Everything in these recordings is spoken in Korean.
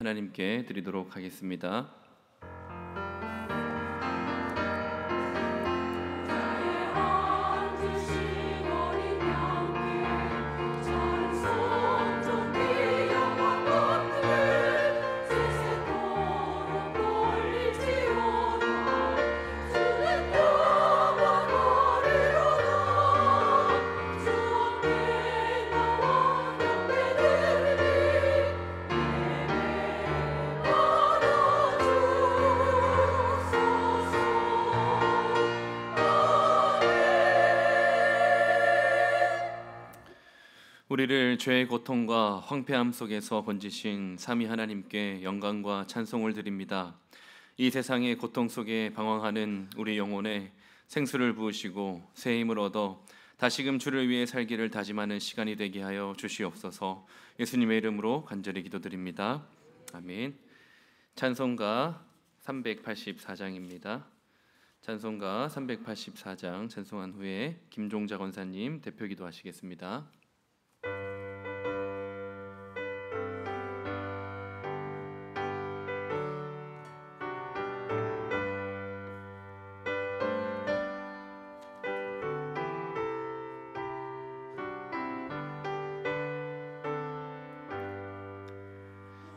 하나님께 드리도록 하겠습니다. 우리를 죄의 고통과 황폐함 속에서 건지신 삼위 하나님께 영광과 찬송을 드립니다. 이 세상의 고통 속에 방황하는 우리 영혼에 생수를 부으시고 새 힘을 얻어 다시금 주를 위해 살기를 다짐하는 시간이 되게 하여 주시옵소서. 예수님의 이름으로 간절히 기도드립니다. 아멘. 찬송가 384장입니다. 찬송가 384장 찬송한 후에 김종자 권사님 대표 기도하시겠습니다.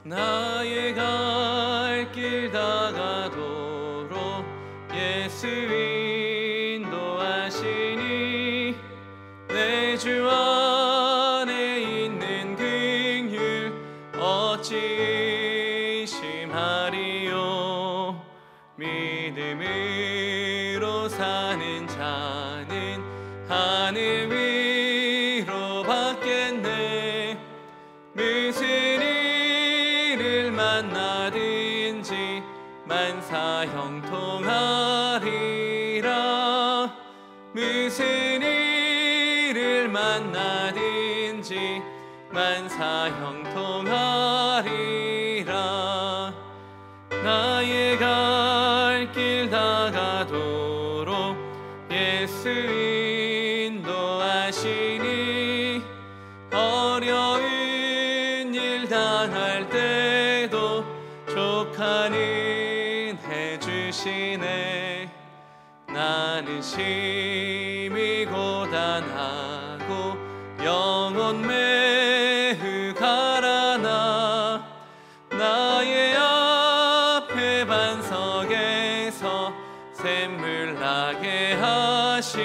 나의 갈 길 다가도록 예수 인도하시니 내 주 안에 있는 긍휼 어찌 의심하리요. 믿음으로 사는 자는 하늘 위로 받겠네. 무슨 일을 만나든지 만사 형통하리라. 무슨 일을 만나든지 만사 형통하리라. 나의 갈 길 다가도록 예수 인도하시니 어려운 일 당할 때도 족하는 해주시네. 나는 심히 고단하고 영혼 매우 가라나 나의 앞에 반석에서 샘물 나게 하시네.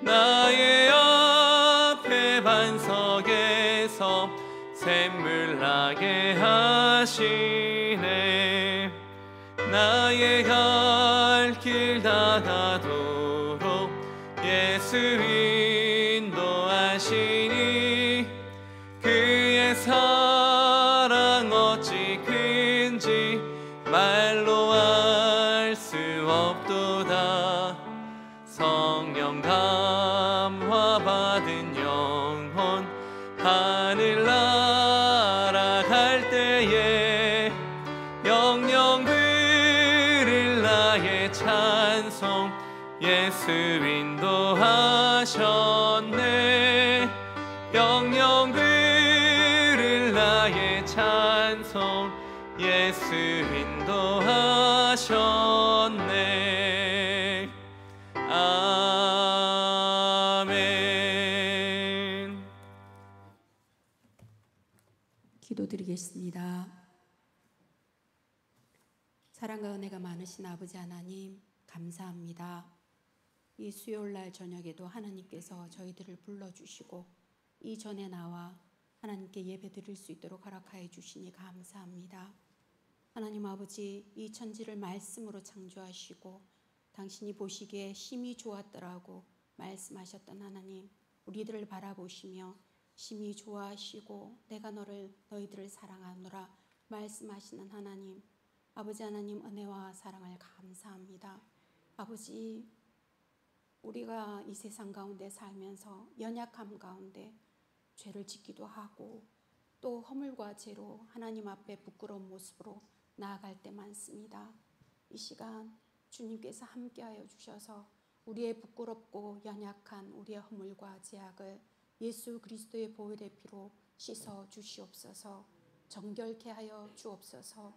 나의 앞에 반석에서 샘물 나게 하시네. 나의 갈 길 다가도록 예수 인도하시니 그의 사랑 어찌 큰지 말로 알 수 없도다. 성령 감화 받은 영혼 하늘 날아갈 때에 영영 부를 나의 찬송 예수 인도하셨네. 영영 부를 나의 찬송 예수 인도하셨네. 아멘. 기도드리겠습니다. 사랑과 은혜가 많으신 아버지 하나님, 감사합니다. 이 수요일날 저녁에도 하나님께서 저희들을 불러주시고 이전에 나와 하나님께 예배드릴 수 있도록 허락하여 주시니 감사합니다. 하나님 아버지, 이 천지를 말씀으로 창조하시고 당신이 보시기에 심히 좋았더라고 말씀하셨던 하나님, 우리들을 바라보시며 심히 좋아하시고 내가 너희들을 사랑하노라 말씀하시는 하나님, 아버지 하나님 은혜와 사랑을 감사합니다. 아버지, 우리가 이 세상 가운데 살면서 연약함 가운데 죄를 짓기도 하고 또 허물과 죄로 하나님 앞에 부끄러운 모습으로 나아갈 때 많습니다. 이 시간 주님께서 함께하여 주셔서 우리의 부끄럽고 연약한 우리의 허물과 죄악을 예수 그리스도의 보혈의 피로 씻어 주시옵소서. 정결케 하여 주옵소서.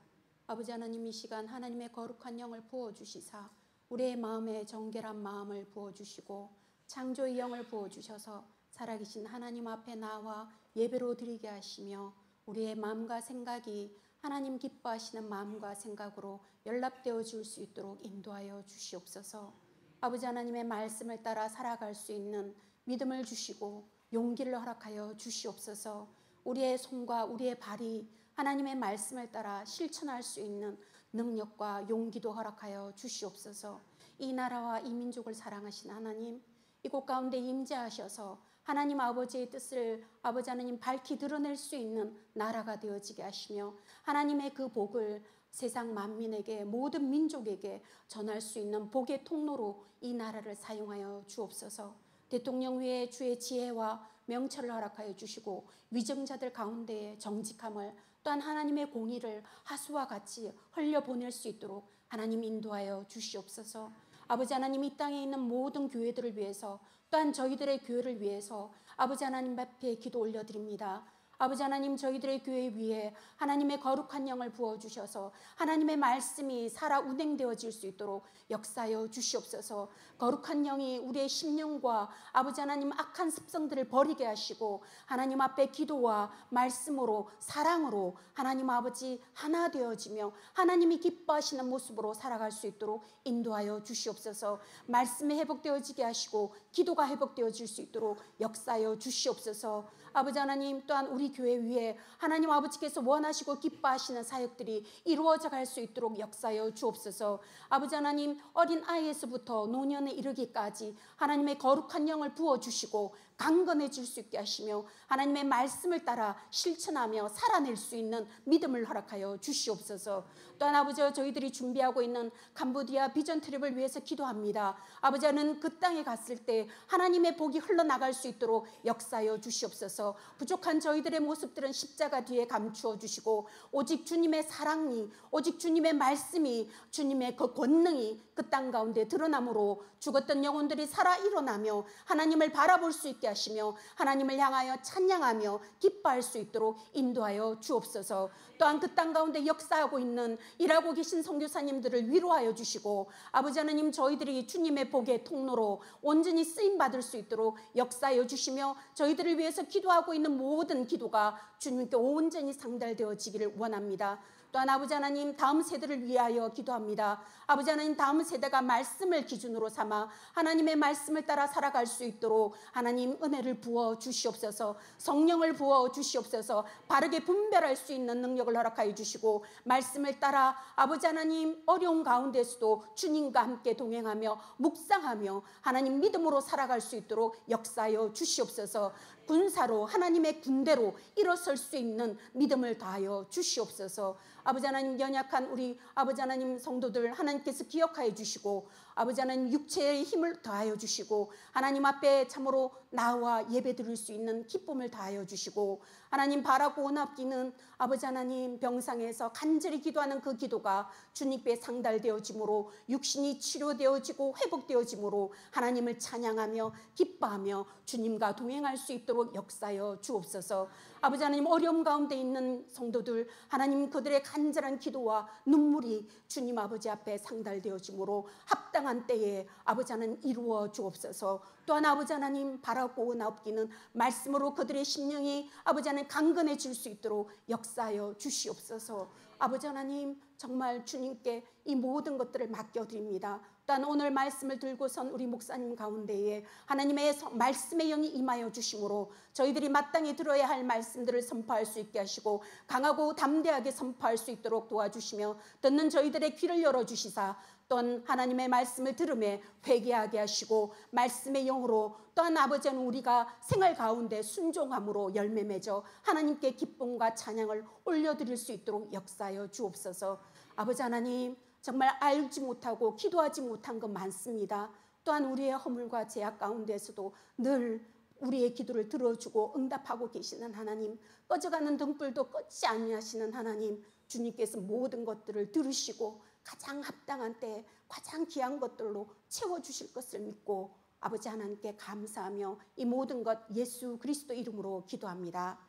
아버지 하나님, 이 시간 하나님의 거룩한 영을 부어주시사 우리의 마음에 정결한 마음을 부어주시고 창조의 영을 부어주셔서 살아계신 하나님 앞에 나와 예배로 드리게 하시며 우리의 마음과 생각이 하나님 기뻐하시는 마음과 생각으로 연락되어 줄 수 있도록 인도하여 주시옵소서. 아버지 하나님의 말씀을 따라 살아갈 수 있는 믿음을 주시고 용기를 허락하여 주시옵소서. 우리의 손과 우리의 발이 하나님의 말씀을 따라 실천할 수 있는 능력과 용기도 허락하여 주시옵소서. 이 나라와 이 민족을 사랑하신 하나님, 이곳 가운데 임재하셔서 하나님 아버지의 뜻을 아버지 하나님 밝히 드러낼 수 있는 나라가 되어지게 하시며 하나님의 그 복을 세상 만민에게, 모든 민족에게 전할 수 있는 복의 통로로 이 나라를 사용하여 주옵소서. 대통령 위에 주의 지혜와 명철을 허락하여 주시고 위정자들 가운데에 정직함을, 또한 하나님의 공의를 하수와 같이 흘려보낼 수 있도록 하나님 인도하여 주시옵소서. 아버지 하나님, 이 땅에 있는 모든 교회들을 위해서, 또한 저희들의 교회를 위해서 아버지 하나님 앞에 기도 올려드립니다. 아버지 하나님, 저희들의 교회 위에 하나님의 거룩한 영을 부어주셔서 하나님의 말씀이 살아 운행되어질 수 있도록 역사하여 주시옵소서. 거룩한 영이 우리의 심령과 아버지 하나님 악한 습성들을 버리게 하시고 하나님 앞에 기도와 말씀으로, 사랑으로 하나님 아버지 하나 되어지며 하나님이 기뻐하시는 모습으로 살아갈 수 있도록 인도하여 주시옵소서. 말씀이 회복되어지게 하시고 기도가 회복되어질 수 있도록 역사하여 주시옵소서. 아버지 하나님, 또한 우리 교회 위에 하나님 아버지께서 원하시고 기뻐하시는 사역들이 이루어져 갈 수 있도록 역사하여 주옵소서. 아버지 하나님, 어린 아이에서부터 노년에 이르기까지 하나님의 거룩한 영을 부어주시고 강건해질 수 있게 하시며 하나님의 말씀을 따라 실천하며 살아낼 수 있는 믿음을 허락하여 주시옵소서. 또한 아버지와 저희들이 준비하고 있는 캄보디아 비전 트립을 위해서 기도합니다. 아버지는 그 땅에 갔을 때 하나님의 복이 흘러나갈 수 있도록 역사하여 주시옵소서. 부족한 저희들의 모습들은 십자가 뒤에 감추어 주시고 오직 주님의 사랑이, 오직 주님의 말씀이, 주님의 그 권능이 그 땅 가운데 드러남으로 죽었던 영혼들이 살아 일어나며 하나님을 바라볼 수 있게 하시며 하나님을 향하여 찬양하며 기뻐할 수 있도록 인도하여 주옵소서. 또한 그 땅 가운데 역사하고 있는 일하고 계신 선교사님들을 위로하여 주시고 아버지 하나님, 저희들이 주님의 복의 통로로 온전히 쓰임받을 수 있도록 역사하여 주시며 저희들을 위해서 기도하고 있는 모든 기도가 주님께 온전히 상달되어지기를 원합니다. 또한 아버지 하나님, 다음 세대를 위하여 기도합니다. 아버지 하나님, 다음 세대가 말씀을 기준으로 삼아 하나님의 말씀을 따라 살아갈 수 있도록 하나님 은혜를 부어 주시옵소서. 성령을 부어 주시옵소서. 바르게 분별할 수 있는 능력을 허락하여 주시고 말씀을 따라 아버지 하나님, 어려운 가운데서도 주님과 함께 동행하며 묵상하며 하나님 믿음으로 살아갈 수 있도록 역사하여 주시옵소서. 군사로, 하나님의 군대로 일어설 수 있는 믿음을 다하여 주시옵소서. 아버지 하나님, 연약한 우리 아버지 하나님 성도들 하나님께서 기억하여 주시고 아버지 하나님 육체의 힘을 더하여 주시고 하나님 앞에 참으로 나와 예배 드릴 수 있는 기쁨을 더하여 주시고 하나님 바라고 원합기는 아버지 하나님 병상에서 간절히 기도하는 그 기도가 주님께 상달되어지므로 육신이 치료되어지고 회복되어지므로 하나님을 찬양하며 기뻐하며 주님과 동행할 수 있도록 역사하여 주옵소서. 아버지 하나님, 어려움 가운데 있는 성도들 하나님 그들의 간절한 기도와 눈물이 주님 아버지 앞에 상달되어지므로 합당한 때에 아버지 하나님 이루어 주옵소서. 또한 아버지 하나님 바라고 원하옵기는 말씀으로 그들의 심령이 아버지 하나님 강건해질 수 있도록 역사하여 주시옵소서. 아버지 하나님, 정말 주님께 이 모든 것들을 맡겨드립니다. 또한 오늘 말씀을 들고선 우리 목사님 가운데에 하나님의 말씀의 영이 임하여 주심으로 저희들이 마땅히 들어야 할 말씀들을 선포할 수 있게 하시고 강하고 담대하게 선포할 수 있도록 도와주시며 듣는 저희들의 귀를 열어주시사 또한 하나님의 말씀을 들음에 회개하게 하시고 말씀의 영으로 또한 아버지는 우리가 생활 가운데 순종함으로 열매 맺어 하나님께 기쁨과 찬양을 올려드릴 수 있도록 역사하여 주옵소서. 아버지 하나님, 정말 알지 못하고 기도하지 못한 것 많습니다. 또한 우리의 허물과 죄악 가운데서도 늘 우리의 기도를 들어주고 응답하고 계시는 하나님, 꺼져가는 등불도 꺼지지 아니하시는 하나님, 주님께서 모든 것들을 들으시고 가장 합당한 때에 가장 귀한 것들로 채워주실 것을 믿고 아버지 하나님께 감사하며 이 모든 것 예수 그리스도 이름으로 기도합니다.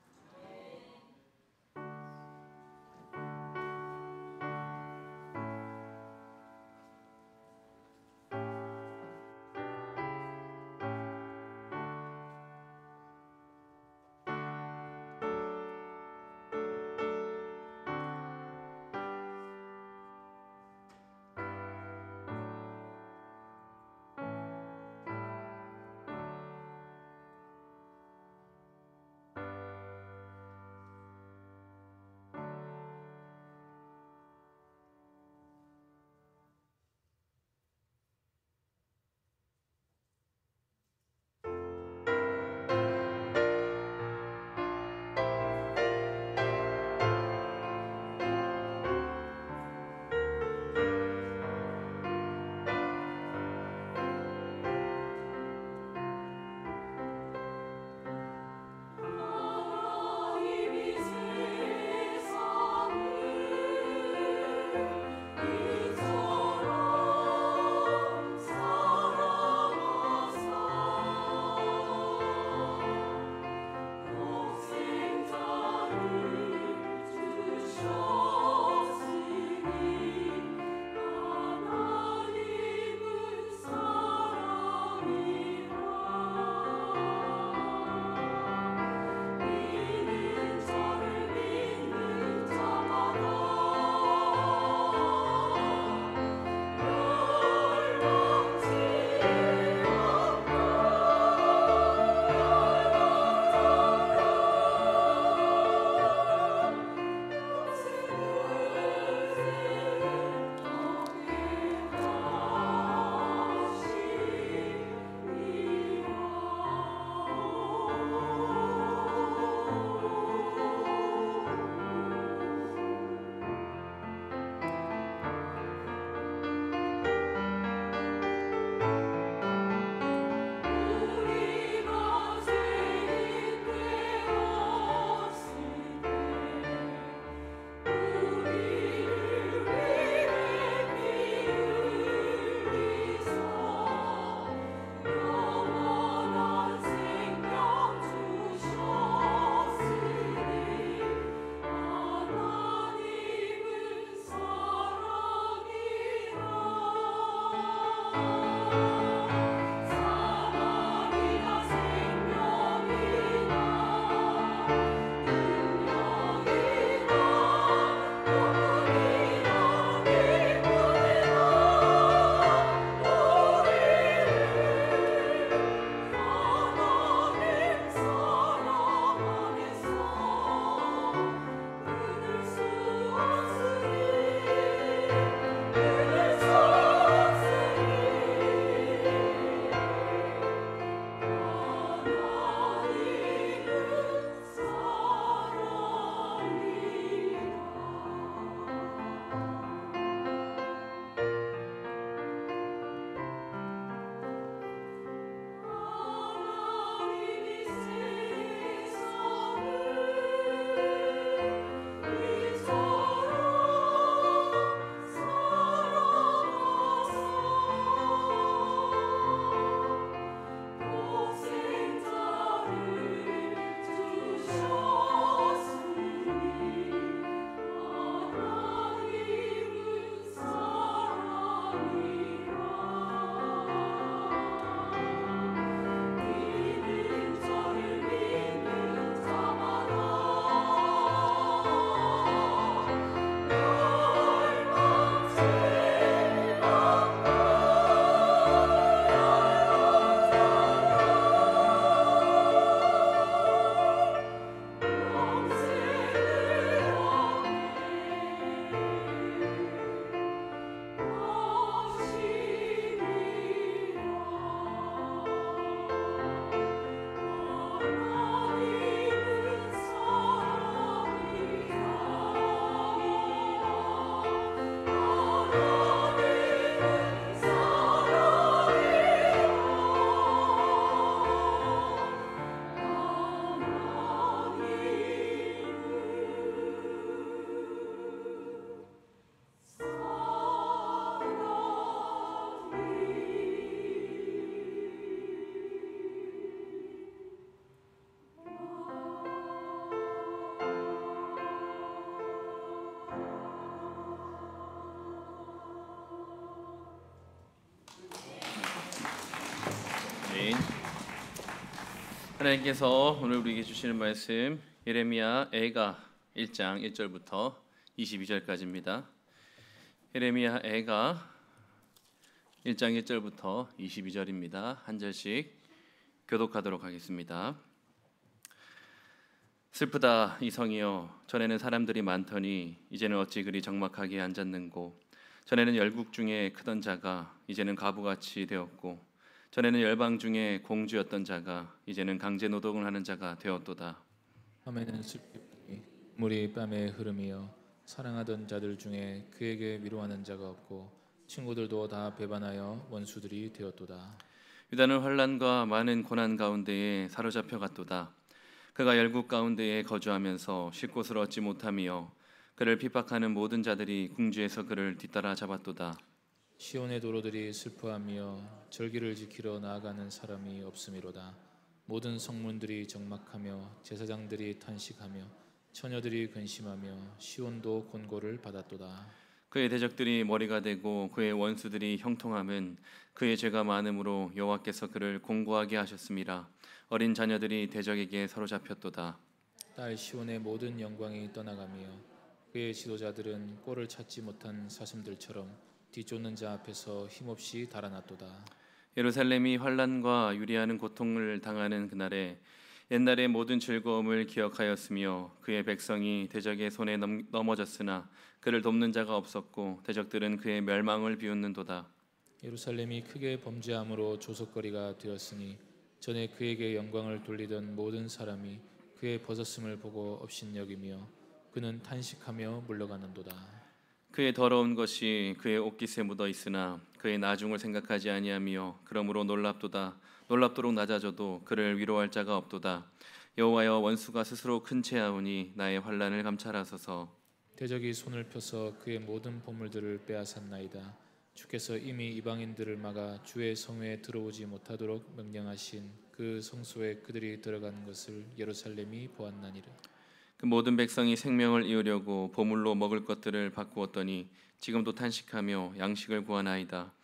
아멘. 하나님께서 오늘 우리에게 주시는 말씀 예레미야 애가 1장 1절부터 22절까지입니다. 예레미야 애가 1장 1절부터 22절입니다. 한 절씩 교독하도록 하겠습니다. 슬프다 이 성이여, 전에는 사람들이 많더니 이제는 어찌 그리 적막하게 앉았는고. 전에는 열국 중에 크던 자가 이제는 가부같이 되었고, 전에는 열방 중에 공주였던 자가 이제는 강제 노동을 하는 자가 되었도다. 밤에는 슬픔이 물이 밤에 흐름이여, 사랑하던 자들 중에 그에게 위로하는 자가 없고 친구들도 다 배반하여 원수들이 되었도다. 유다는 환난과 많은 고난 가운데에 사로잡혀 갔도다. 그가 열국 가운데에 거주하면서 쉴 곳을 얻지 못하며 그를 핍박하는 모든 자들이 궁지에서 그를 뒤따라 잡았도다. 시온의 도로들이 슬퍼하며 절기를 지키러 나아가는 사람이 없음이로다. 모든 성문들이 적막하며 제사장들이 탄식하며 처녀들이 근심하며 시온도 곤고를 받았도다. 그의 대적들이 머리가 되고 그의 원수들이 형통함은 그의 죄가 많음으로 여호와께서 그를 공고하게 하셨음이라. 어린 자녀들이 대적에게 사로잡혔도다. 딸 시온의 모든 영광이 떠나가며 그의 지도자들은 꼴을 찾지 못한 사슴들처럼 뒤쫓는 자 앞에서 힘없이 달아났도다. 예루살렘이 환난과 유리하는 고통을 당하는 그날에 옛날의 모든 즐거움을 기억하였으며 그의 백성이 대적의 손에 넘어졌으나 그를 돕는 자가 없었고 대적들은 그의 멸망을 비웃는도다. 예루살렘이 크게 범죄함으로 조속거리가 되었으니 전에 그에게 영광을 돌리던 모든 사람이 그의 벗었음을 보고 업신여기며 그는 탄식하며 물러가는도다. 그의 더러운 것이 그의 옷깃에 묻어 있으나 그의 나중을 생각하지 아니하며 그러므로 놀랍도다. 놀랍도록 낮아져도 그를 위로할 자가 없도다. 여호와여, 원수가 스스로 큰 채하오니 나의 환난을 감찰하소서. 대적이 손을 펴서 그의 모든 보물들을 빼앗았나이다. 주께서 이미 이방인들을 막아 주의 성회에 들어오지 못하도록 명령하신 그 성소에 그들이 들어가는 것을 예루살렘이 보았나니라. 그 모든 백성이 생명을 이으려고 보물로 먹을 것들을 바꾸었더니 지금도 탄식하며 양식을 구하나이다.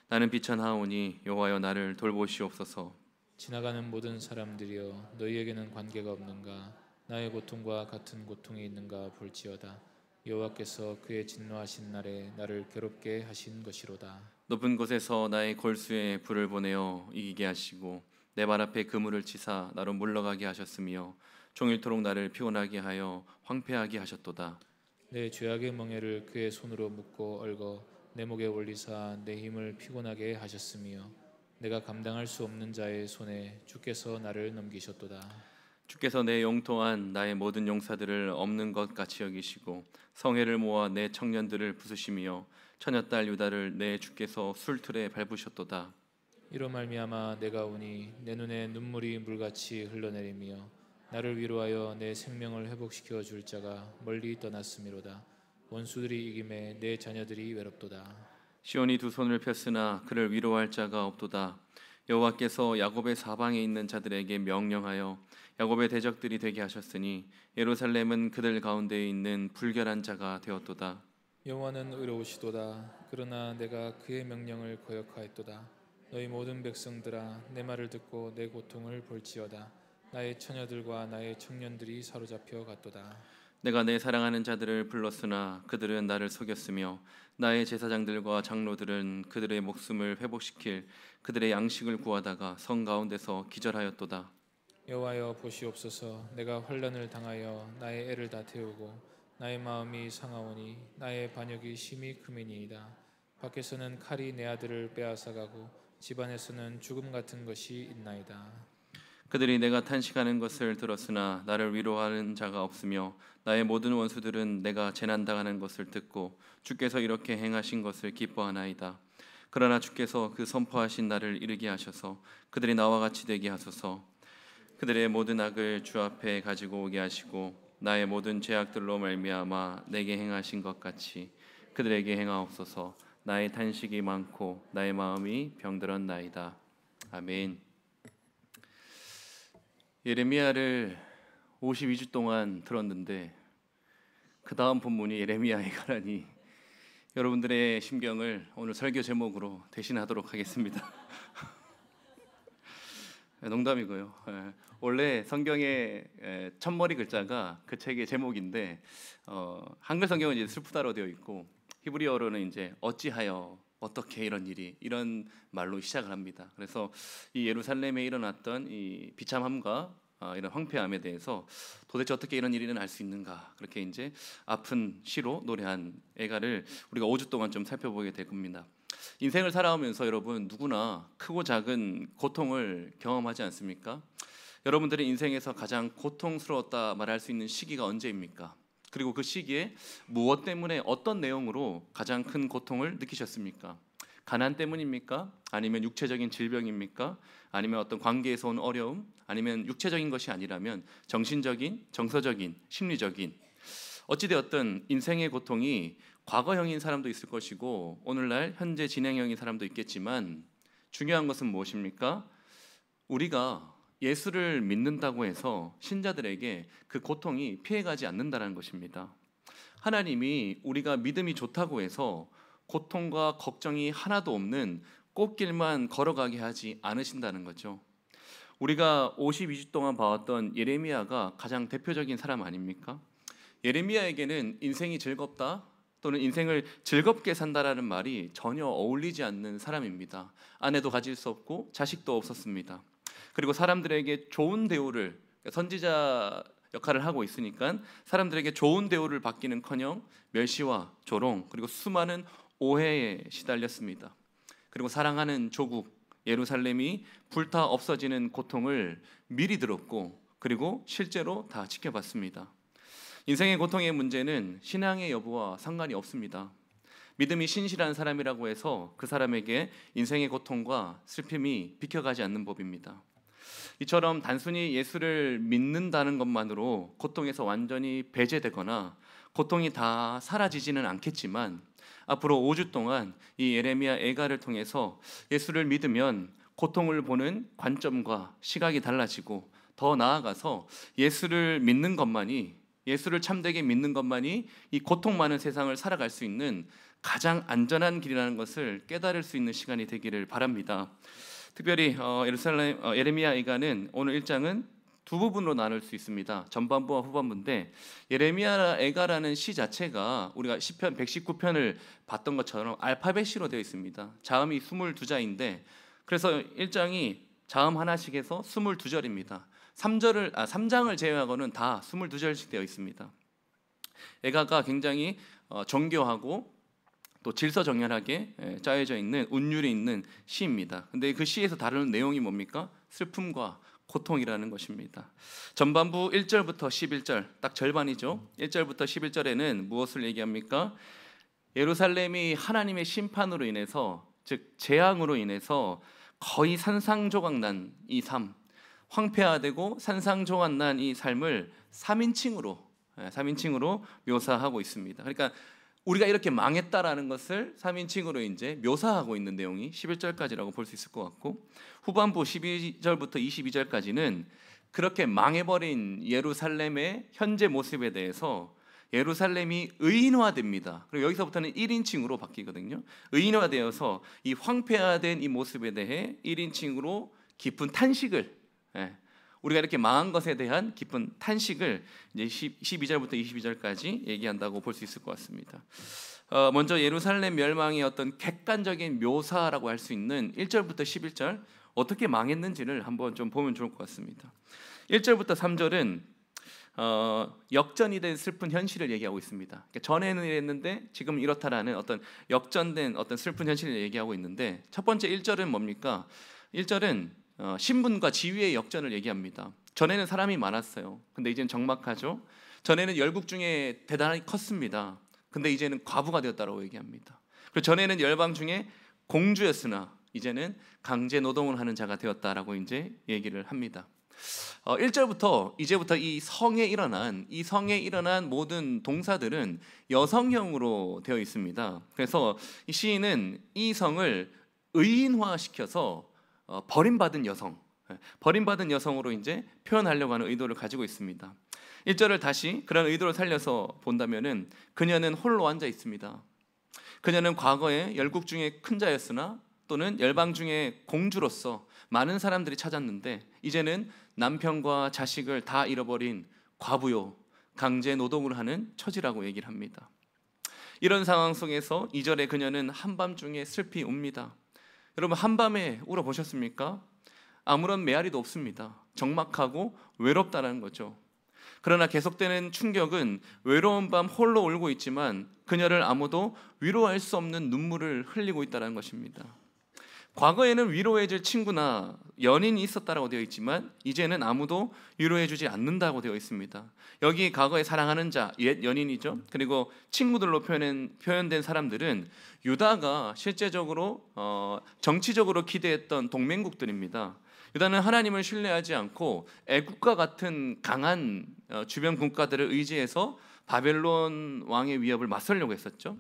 나는 비천하오니 여호와여, 나를 돌보시옵소서. 지나가는 모든 사람들이여, 너희에게는 관계가 없는가? 나의 고통과 같은 고통이 있는가 볼지어다. 여호와께서 그의 진노하신 날에 나를 괴롭게 하신 것이로다. 높은 곳에서 나의 골수에 불을 보내어 이기게 하시고 내 발 앞에 그물을 치사 나로 물러가게 하셨으며 종일토록 나를 피곤하게 하여 황폐하게 하셨도다. 내 죄악의 멍에를 그의 손으로 묶고 얽어 내 목에 올리사 내 힘을 피곤하게 하셨으며 내가 감당할 수 없는 자의 손에 주께서 나를 넘기셨도다. 주께서 내 영토한 나의 모든 용사들을 없는 것 같이 여기시고 성회를 모아 내 청년들을 부수시며 처녀딸 유다를 내 주께서 술틀에 밟으셨도다. 이로 말미암아 내가 우니 내 눈에 눈물이 물같이 흘러내리며 나를 위로하여 내 생명을 회복시켜 줄 자가 멀리 떠났음이로다. 원수들이 이김에 내 자녀들이 외롭도다. 시온이 두 손을 폈으나 그를 위로할 자가 없도다. 여호와께서 야곱의 사방에 있는 자들에게 명령하여 야곱의 대적들이 되게 하셨으니 예루살렘은 그들 가운데에 있는 불결한 자가 되었도다. 여호와는 의로우시도다. 그러나 내가 그의 명령을 거역하였도다. 너희 모든 백성들아, 내 말을 듣고 내 고통을 볼지어다. 나의 처녀들과 나의 청년들이 사로잡혀 갔도다. 내가 내 사랑하는 자들을 불렀으나 그들은 나를 속였으며 나의 제사장들과 장로들은 그들의 목숨을 회복시킬 그들의 양식을 구하다가 성 가운데서 기절하였도다. 여호와여, 보시옵소서. 내가 환난을 당하여 나의 애를 다 태우고 나의 마음이 상하오니 나의 반역이 심히 크미니이다. 밖에서는 칼이 내 아들을 빼앗아가고 집안에서는 죽음 같은 것이 있나이다. 그들이 내가 탄식하는 것을 들었으나 나를 위로하는 자가 없으며 나의 모든 원수들은 내가 재난당하는 것을 듣고 주께서 이렇게 행하신 것을 기뻐하나이다. 그러나 주께서 그 선포하신 날을 이르게 하셔서 그들이 나와 같이 되게 하소서. 그들의 모든 악을 주 앞에 가지고 오게 하시고 나의 모든 죄악들로 말미암아 내게 행하신 것 같이 그들에게 행하옵소서. 나의 탄식이 많고 나의 마음이 병들었나이다. 아멘. 예레미야를 52주 동안 들었는데 그 다음 본문이 예레미야에 가라니 여러분들의 심경을 오늘 설교 제목으로 대신하도록 하겠습니다. 농담이고요. 원래 성경의 첫머리 글자가 그 책의 제목인데 한글 성경은 이제 슬프다로 되어 있고 히브리어로는 이제 어찌하여 어떻게 이런 일이 이런 말로 시작을 합니다. 그래서 이 예루살렘에 일어났던 이 비참함과 이런 황폐함에 대해서 도대체 어떻게 이런 일이 일어날 수 있는가, 그렇게 이제 아픈 시로 노래한 애가를 우리가 5주 동안 좀 살펴보게 될 겁니다. 인생을 살아오면서 여러분 누구나 크고 작은 고통을 경험하지 않습니까? 여러분들의 인생에서 가장 고통스러웠다 말할 수 있는 시기가 언제입니까? 그리고 그 시기에 무엇 때문에 어떤 내용으로 가장 큰 고통을 느끼셨습니까? 가난 때문입니까? 아니면 육체적인 질병입니까? 아니면 어떤 관계에서 온 어려움? 아니면 육체적인 것이 아니라면 정신적인, 정서적인, 심리적인, 어찌되었든 인생의 고통이 과거형인 사람도 있을 것이고 오늘날 현재 진행형인 사람도 있겠지만 중요한 것은 무엇입니까? 우리가 예수를 믿는다고 해서 신자들에게 그 고통이 피해가지 않는다는 것입니다. 하나님이 우리가 믿음이 좋다고 해서 고통과 걱정이 하나도 없는 꽃길만 걸어가게 하지 않으신다는 거죠. 우리가 52주 동안 봐왔던 예레미야가 가장 대표적인 사람 아닙니까? 예레미야에게는 인생이 즐겁다 또는 인생을 즐겁게 산다라는 말이 전혀 어울리지 않는 사람입니다. 아내도 가질 수 없고 자식도 없었습니다. 그리고 사람들에게 좋은 대우를, 선지자 역할을 하고 있으니까 사람들에게 좋은 대우를 받기는커녕 멸시와 조롱 그리고 수많은 오해에 시달렸습니다. 그리고 사랑하는 조국 예루살렘이 불타 없어지는 고통을 미리 들었고 그리고 실제로 다 지켜봤습니다. 인생의 고통의 문제는 신앙의 여부와 상관이 없습니다. 믿음이 신실한 사람이라고 해서 그 사람에게 인생의 고통과 슬픔이 비켜가지 않는 법입니다. 이처럼 단순히 예수를 믿는다는 것만으로 고통에서 완전히 배제되거나 고통이 다 사라지지는 않겠지만 앞으로 5주 동안 이 예레미야 애가를 통해서 예수를 믿으면 고통을 보는 관점과 시각이 달라지고 더 나아가서 예수를 믿는 것만이, 예수를 참되게 믿는 것만이 이 고통 많은 세상을 살아갈 수 있는 가장 안전한 길이라는 것을 깨달을 수 있는 시간이 되기를 바랍니다. 특별히 예레미야 애가는 오늘 1장은 두 부분으로 나눌 수 있습니다. 전반부와 후반부인데 예레미야 애가라는 시 자체가 우리가 시편 119편을 봤던 것처럼 알파벳시로 되어 있습니다. 자음이 22자인데 그래서 1장이 자음 하나씩 해서 22절입니다. 3장을 제외하고는 다 22절씩 되어 있습니다. 애가가 굉장히 정교하고 또 질서정연하게 짜여져 있는 운율이 있는 시입니다. 근데 그 시에서 다루는 내용이 뭡니까? 슬픔과 고통이라는 것입니다. 전반부 1절부터 11절 딱 절반이죠. 1절부터 11절에는 무엇을 얘기합니까? 예루살렘이 하나님의 심판으로 인해서, 즉 재앙으로 인해서 거의 산상조각난 이 삶, 황폐화되고 산상조각난 이 삶을 3인칭으로 묘사하고 있습니다. 그러니까 우리가 이렇게 망했다라는 것을 3인칭으로 이제 묘사하고 있는 내용이 11절까지라고 볼 수 있을 것 같고, 후반부 12절부터 22절까지는 그렇게 망해버린 예루살렘의 현재 모습에 대해서 예루살렘이 의인화됩니다. 그리고 여기서부터는 1인칭으로 바뀌거든요. 의인화되어서 이 황폐화된 이 모습에 대해 1인칭으로 깊은 탄식을, 우리가 이렇게 망한 것에 대한 깊은 탄식을 이제 12절부터 22절까지 얘기한다고 볼 수 있을 것 같습니다. 먼저 예루살렘 멸망의 어떤 객관적인 묘사라고 할 수 있는 1절부터 11절 어떻게 망했는지를 한번 좀 보면 좋을 것 같습니다. 1절부터 3절은 역전이 된 슬픈 현실을 얘기하고 있습니다. 그러니까 전에는 이랬는데 지금 이렇다라는 어떤 역전된 어떤 슬픈 현실을 얘기하고 있는데, 첫 번째 1절은 뭡니까? 1절은 신분과 지위의 역전을 얘기합니다. 전에는 사람이 많았어요. 근데 이제는 적막하죠. 전에는 열국 중에 대단히 컸습니다. 근데 이제는 과부가 되었다고 얘기합니다. 그리고 전에는 열방 중에 공주였으나 이제는 강제 노동을 하는 자가 되었다라고 이제 얘기를 합니다. 1절부터 이제부터 이 성에 일어난 모든 동사들은 여성형으로 되어 있습니다. 그래서 이 시인은 이 성을 의인화시켜서 버림받은 여성으로 이제 표현하려고 하는 의도를 가지고 있습니다. 1절을 다시 그런 의도를 살려서 본다면은 그녀는 홀로 앉아 있습니다. 그녀는 과거에 열국 중에 큰 자였으나 또는 열방 중에 공주로서 많은 사람들이 찾았는데 이제는 남편과 자식을 다 잃어버린 과부요, 강제 노동을 하는 처지라고 얘기를 합니다. 이런 상황 속에서 2절에 그녀는 한밤중에 슬피 웁니다. 여러분, 한밤에 울어보셨습니까? 아무런 메아리도 없습니다. 적막하고 외롭다는 거죠. 그러나 계속되는 충격은 외로운 밤 홀로 울고 있지만 그녀를 아무도 위로할 수 없는 눈물을 흘리고 있다는 것입니다. 과거에는 위로해줄 친구나 연인이 있었다라고 되어 있지만 이제는 아무도 위로해주지 않는다고 되어 있습니다. 여기 과거에 사랑하는 자, 옛 연인이죠. 그리고 친구들로 표현된 사람들은 유다가 실제적으로 정치적으로 기대했던 동맹국들입니다. 유다는 하나님을 신뢰하지 않고 애국과 같은 강한 주변 국가들을 의지해서 바벨론 왕의 위협을 맞서려고 했었죠.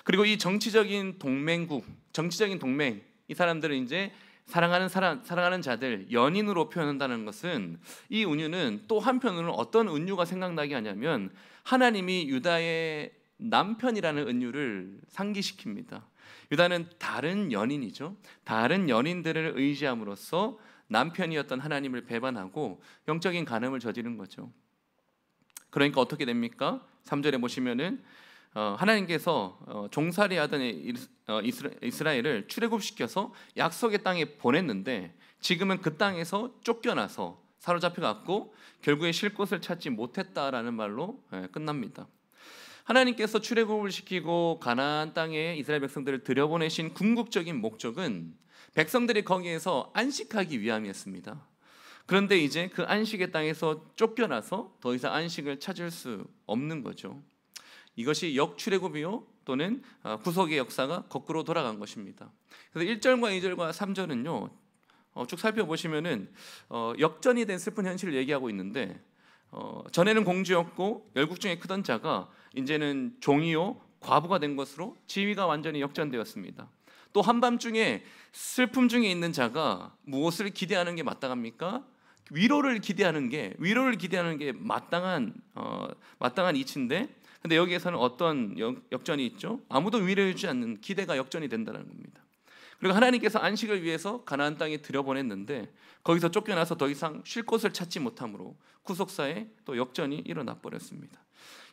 그리고 이 정치적인 동맹국, 정치적인 동맹, 이 사람들은 이제 사랑하는 자들, 연인으로 표현한다는 것은, 이 은유는 또 한편으로는 어떤 은유가 생각나게 하냐면 하나님이 유다의 남편이라는 은유를 상기시킵니다. 유다는 다른 연인이죠. 다른 연인들을 의지함으로써 남편이었던 하나님을 배반하고 영적인 간음을 저지른 거죠. 그러니까 어떻게 됩니까? 3절에 보시면은 하나님께서 종살이하던 이스라엘을 출애굽시켜서 약속의 땅에 보냈는데 지금은 그 땅에서 쫓겨나서 사로잡혀갔고 결국에 쉴 곳을 찾지 못했다라는 말로 끝납니다. 하나님께서 출애굽을 시키고 가나안 땅에 이스라엘 백성들을 들여보내신 궁극적인 목적은 백성들이 거기에서 안식하기 위함이었습니다. 그런데 이제 그 안식의 땅에서 쫓겨나서 더 이상 안식을 찾을 수 없는 거죠. 이것이 역출애굽이요 또는 구속의 역사가 거꾸로 돌아간 것입니다. 그래서 1절과 2절과 3절은요 쭉 살펴보시면은 역전이 된 슬픈 현실을 얘기하고 있는데 전에는 공주였고 열국 중에 크던 자가 이제는 종이요 과부가 된 것으로 지위가 완전히 역전되었습니다. 또 한밤중에 슬픔 중에 있는 자가 무엇을 기대하는 게 마땅합니까? 위로를 기대하는 게 마땅한 이치인데, 근데 여기에서는 어떤 역전이 있죠? 아무도 위로해주지 않는 기대가 역전이 된다는 겁니다. 그리고 하나님께서 안식을 위해서 가나안 땅에 들여보냈는데 거기서 쫓겨나서 더 이상 쉴 곳을 찾지 못함으로 구속사에 또 역전이 일어나 버렸습니다.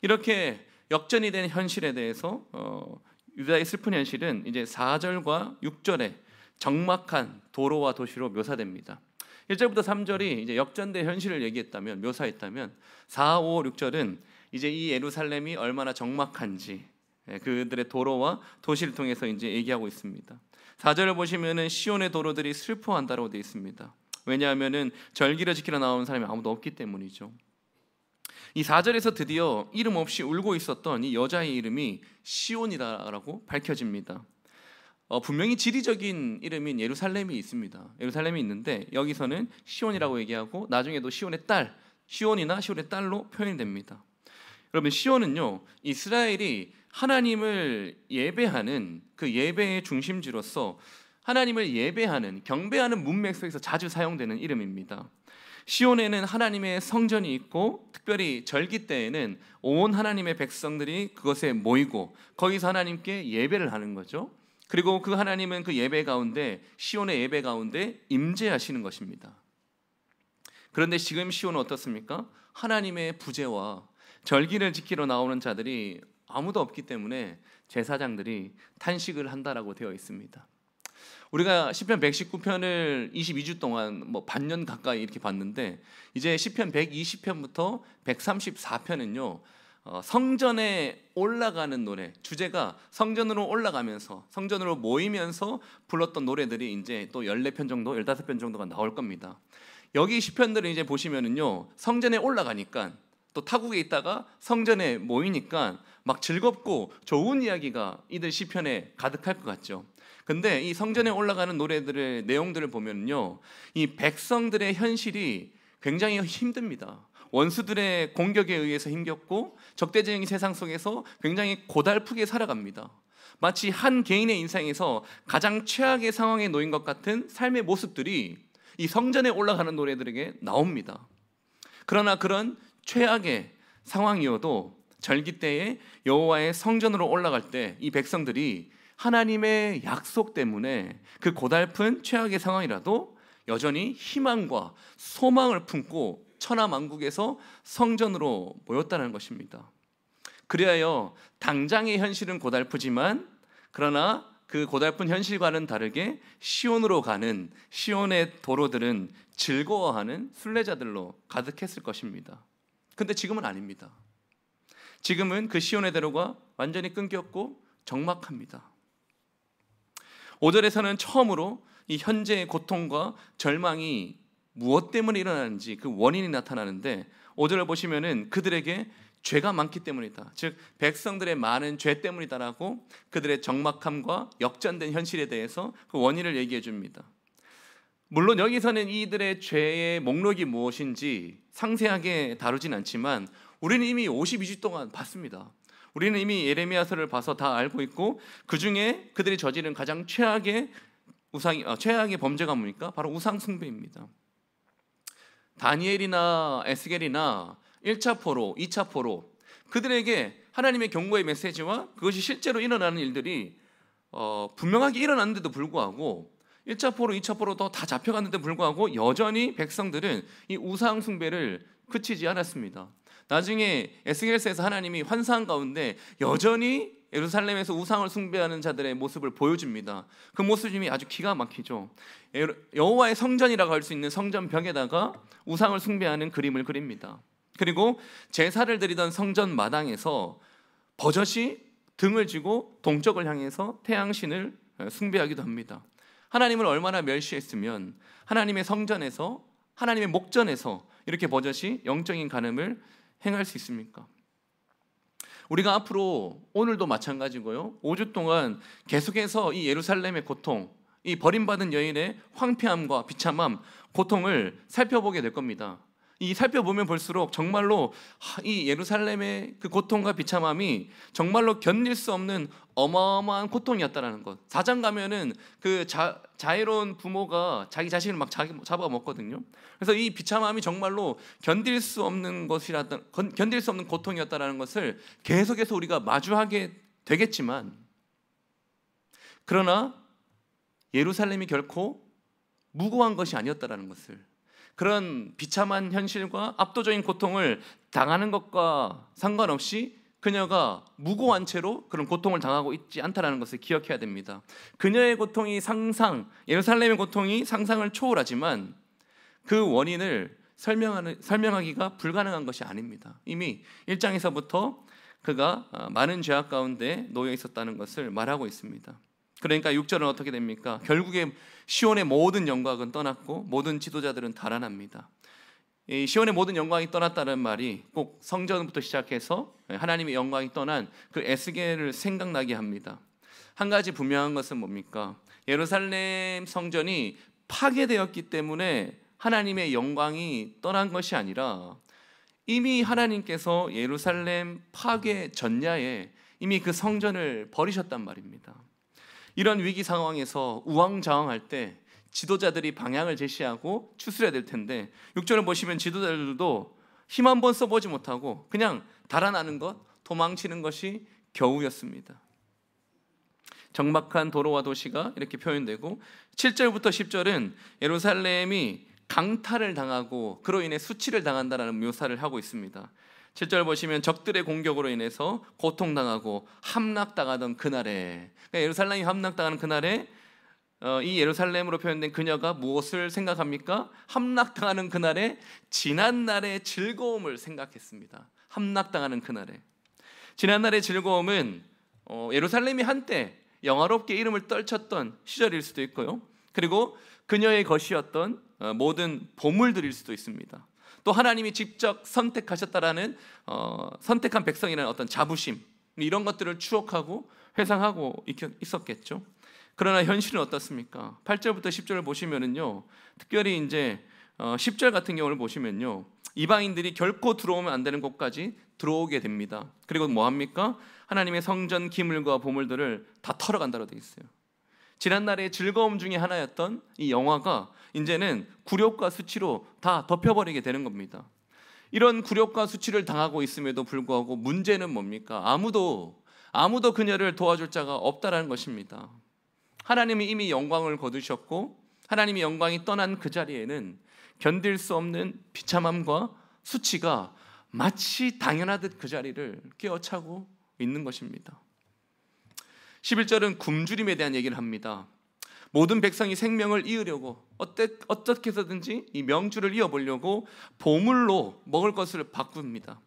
이렇게 역전이 된 현실에 대해서 유다의 슬픈 현실은 이제 4절과 6절에 적막한 도로와 도시로 묘사됩니다. 1절부터 3절이 이제 역전된 현실을 얘기했다면, 묘사했다면 4, 5, 6절은 이제 이 예루살렘이 얼마나 적막한지 그들의 도로와 도시를 통해서 이제 얘기하고 있습니다. 4절을 보시면은 시온의 도로들이 슬퍼한다고 되어 있습니다. 왜냐하면은 절기를 지키러 나오는 사람이 아무도 없기 때문이죠. 이 4절에서 드디어 이름 없이 울고 있었던 이 여자의 이름이 시온이다라고 밝혀집니다. 분명히 지리적인 이름인 예루살렘이 있습니다. 예루살렘이 있는데 여기서는 시온이라고 얘기하고 나중에도 시온의 딸, 시온이나 시온의 딸로 표현이 됩니다. 여러분, 시온은요 이스라엘이 하나님을 예배하는 그 예배의 중심지로서 하나님을 예배하는, 경배하는 문맥 속에서 자주 사용되는 이름입니다. 시온에는 하나님의 성전이 있고 특별히 절기 때에는 온 하나님의 백성들이 그것에 모이고 거기서 하나님께 예배를 하는 거죠. 그리고 그 하나님은 그 예배 가운데, 시온의 예배 가운데 임재하시는 것입니다. 그런데 지금 시온은 어떻습니까? 하나님의 부재와 절기를 지키러 나오는 자들이 아무도 없기 때문에 제사장들이 탄식을 한다라고 되어 있습니다. 우리가 시편 119편을 22주 동안 반년 가까이 이렇게 봤는데 이제 시편 120편부터 134편은요 성전에 올라가는 노래, 주제가 성전으로 올라가면서 성전으로 모이면서 불렀던 노래들이 이제 또 14편 정도, 15편 정도가 나올 겁니다. 여기 시편들을 이제 보시면은요 성전에 올라가니까 또 타국에 있다가 성전에 모이니까 막 즐겁고 좋은 이야기가 이들 시편에 가득할 것 같죠. 근데 이 성전에 올라가는 노래들의 내용들을 보면요 이 백성들의 현실이 굉장히 힘듭니다. 원수들의 공격에 의해서 힘겹고 적대적인 세상 속에서 굉장히 고달프게 살아갑니다. 마치 한 개인의 인생에서 가장 최악의 상황에 놓인 것 같은 삶의 모습들이 이 성전에 올라가는 노래들에게 나옵니다. 그러나 그런 최악의 상황이어도 절기 때에 여호와의 성전으로 올라갈 때 이 백성들이 하나님의 약속 때문에 그 고달픈 최악의 상황이라도 여전히 희망과 소망을 품고 천하만국에서 성전으로 모였다는 것입니다. 그리하여 당장의 현실은 고달프지만 그러나 그 고달픈 현실과는 다르게 시온으로 가는 시온의 도로들은 즐거워하는 순례자들로 가득했을 것입니다. 근데 지금은 아닙니다. 지금은 그 시온의 대로가 완전히 끊겼고 적막합니다. 5절에서는 처음으로 이 현재의 고통과 절망이 무엇 때문에 일어나는지 그 원인이 나타나는데 5절을 보시면은 그들에게 죄가 많기 때문이다. 즉 백성들의 많은 죄 때문이다라고 그들의 적막함과 역전된 현실에 대해서 그 원인을 얘기해 줍니다. 물론 여기서는 이들의 죄의 목록이 무엇인지 상세하게 다루진 않지만 우리는 이미 52주 동안 봤습니다. 우리는 이미 예레미야서를 봐서 다 알고 있고 그 중에 그들이 저지른 가장 최악의 범죄가 뭡니까? 바로 우상 숭배입니다. 다니엘이나 에스겔이나 1차 포로, 2차 포로 그들에게 하나님의 경고의 메시지와 그것이 실제로 일어나는 일들이 분명하게 일어났는데도 불구하고 1차 포로, 2차 포로도 다 잡혀갔는데도 불구하고 여전히 백성들은 이 우상 숭배를 그치지 않았습니다. 나중에 에스겔서에서 하나님이 환상 가운데 여전히 예루살렘에서 우상을 숭배하는 자들의 모습을 보여줍니다. 그 모습이 아주 기가 막히죠. 여호와의 성전이라고 할 수 있는 성전 벽에다가 우상을 숭배하는 그림을 그립니다. 그리고 제사를 드리던 성전 마당에서 버젓이 등을 쥐고 동쪽을 향해서 태양신을 숭배하기도 합니다. 하나님을 얼마나 멸시했으면 하나님의 성전에서 하나님의 목전에서 이렇게 버젓이 영적인 간음을 행할 수 있습니까? 우리가 앞으로 오늘도 마찬가지고요. 5주 동안 계속해서 이 예루살렘의 고통, 이 버림받은 여인의 황폐함과 비참함, 고통을 살펴보게 될 겁니다. 이 살펴보면 볼수록 정말로 이 예루살렘의 그 고통과 비참함이 정말로 견딜 수 없는 어마어마한 고통이었다는 것. 4장 가면은 그 자애로운 부모가 자기 자신을 막 잡아먹거든요. 그래서 이 비참함이 정말로 견딜 수 없는 고통이었다는 것을 계속해서 우리가 마주하게 되겠지만, 그러나 예루살렘이 결코 무고한 것이 아니었다는 것을, 그런 비참한 현실과 압도적인 고통을 당하는 것과 상관없이 그녀가 무고한 채로 그런 고통을 당하고 있지 않다는 것을 기억해야 됩니다. 그녀의 고통이 예루살렘의 고통이 상상을 초월하지만 그 원인을 설명하기가 불가능한 것이 아닙니다. 이미 1장에서부터 그가 많은 죄악 가운데 놓여 있었다는 것을 말하고 있습니다. 그러니까 6절은 어떻게 됩니까? 결국에 시온의 모든 영광은 떠났고 모든 지도자들은 달아납니다. 이 시온의 모든 영광이 떠났다는 말이 꼭 성전부터 시작해서 하나님의 영광이 떠난 그 에스겔을 생각나게 합니다. 한 가지 분명한 것은 뭡니까? 예루살렘 성전이 파괴되었기 때문에 하나님의 영광이 떠난 것이 아니라 이미 하나님께서 예루살렘 파괴 전야에 이미 그 성전을 버리셨단 말입니다. 이런 위기 상황에서 우왕좌왕할 때 지도자들이 방향을 제시하고 추스려야 될 텐데 6절을 보시면 지도자들도 힘 한번 써보지 못하고 그냥 달아나는 것, 도망치는 것이 겨우였습니다. 적막한 도로와 도시가 이렇게 표현되고 7절부터 10절은 예루살렘이 강탈을 당하고 그로 인해 수치를 당한다는 묘사를 하고 있습니다. 7절 보시면 적들의 공격으로 인해서 고통당하고 함락당하던 그날에, 그러니까 예루살렘이 함락당하는 그날에 이 예루살렘으로 표현된 그녀가 무엇을 생각합니까? 함락당하는 그날에 지난날의 즐거움을 생각했습니다. 함락당하는 그날에 지난날의 즐거움은 예루살렘이 한때 영화롭게 이름을 떨쳤던 시절일 수도 있고요. 그리고 그녀의 것이었던 모든 보물들일 수도 있습니다. 또 하나님이 직접 선택하셨다라는 선택한 백성이라는 어떤 자부심, 이런 것들을 추억하고 회상하고 있었겠죠. 그러나 현실은 어떻습니까? 8절부터 10절을 보시면은요, 특별히 이제 10절 같은 경우를 보시면요, 이방인들이 결코 들어오면 안 되는 곳까지 들어오게 됩니다. 그리고 뭐 합니까? 하나님의 성전 기물과 보물들을 다 털어간다고 되어 있어요. 지난날의 즐거움 중에 하나였던 이 영화가 이제는 굴욕과 수치로 다 덮여버리게 되는 겁니다. 이런 굴욕과 수치를 당하고 있음에도 불구하고 문제는 뭡니까? 아무도 그녀를 도와줄 자가 없다라는 것입니다. 하나님이 이미 영광을 거두셨고 하나님의 영광이 떠난 그 자리에는 견딜 수 없는 비참함과 수치가 마치 당연하듯 그 자리를 깨어차고 있는 것입니다. 11절은 굶주림에 대한 얘기를 합니다. 모든 백성이 생명을 이으려고 어떻게 해서든지 이 명주를 이어보려고 보물로 먹을 것을 바꿉니다.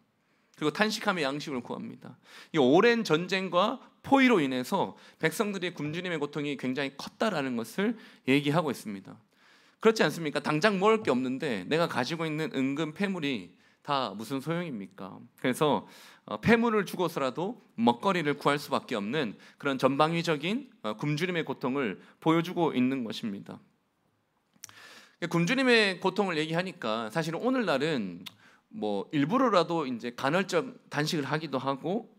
그리고 탄식하며 양식을 구합니다. 이 오랜 전쟁과 포위로 인해서 백성들의 굶주림의 고통이 굉장히 컸다라는 것을 얘기하고 있습니다. 그렇지 않습니까? 당장 먹을 게 없는데 내가 가지고 있는 은근 폐물이 다 무슨 소용입니까? 그래서 폐물을 주고서라도 먹거리를 구할 수밖에 없는 그런 전방위적인 굶주림의 고통을 보여주고 있는 것입니다. 굶주림의 고통을 얘기하니까 사실은 오늘날은 뭐 일부러라도 이제 간헐적 단식을 하기도 하고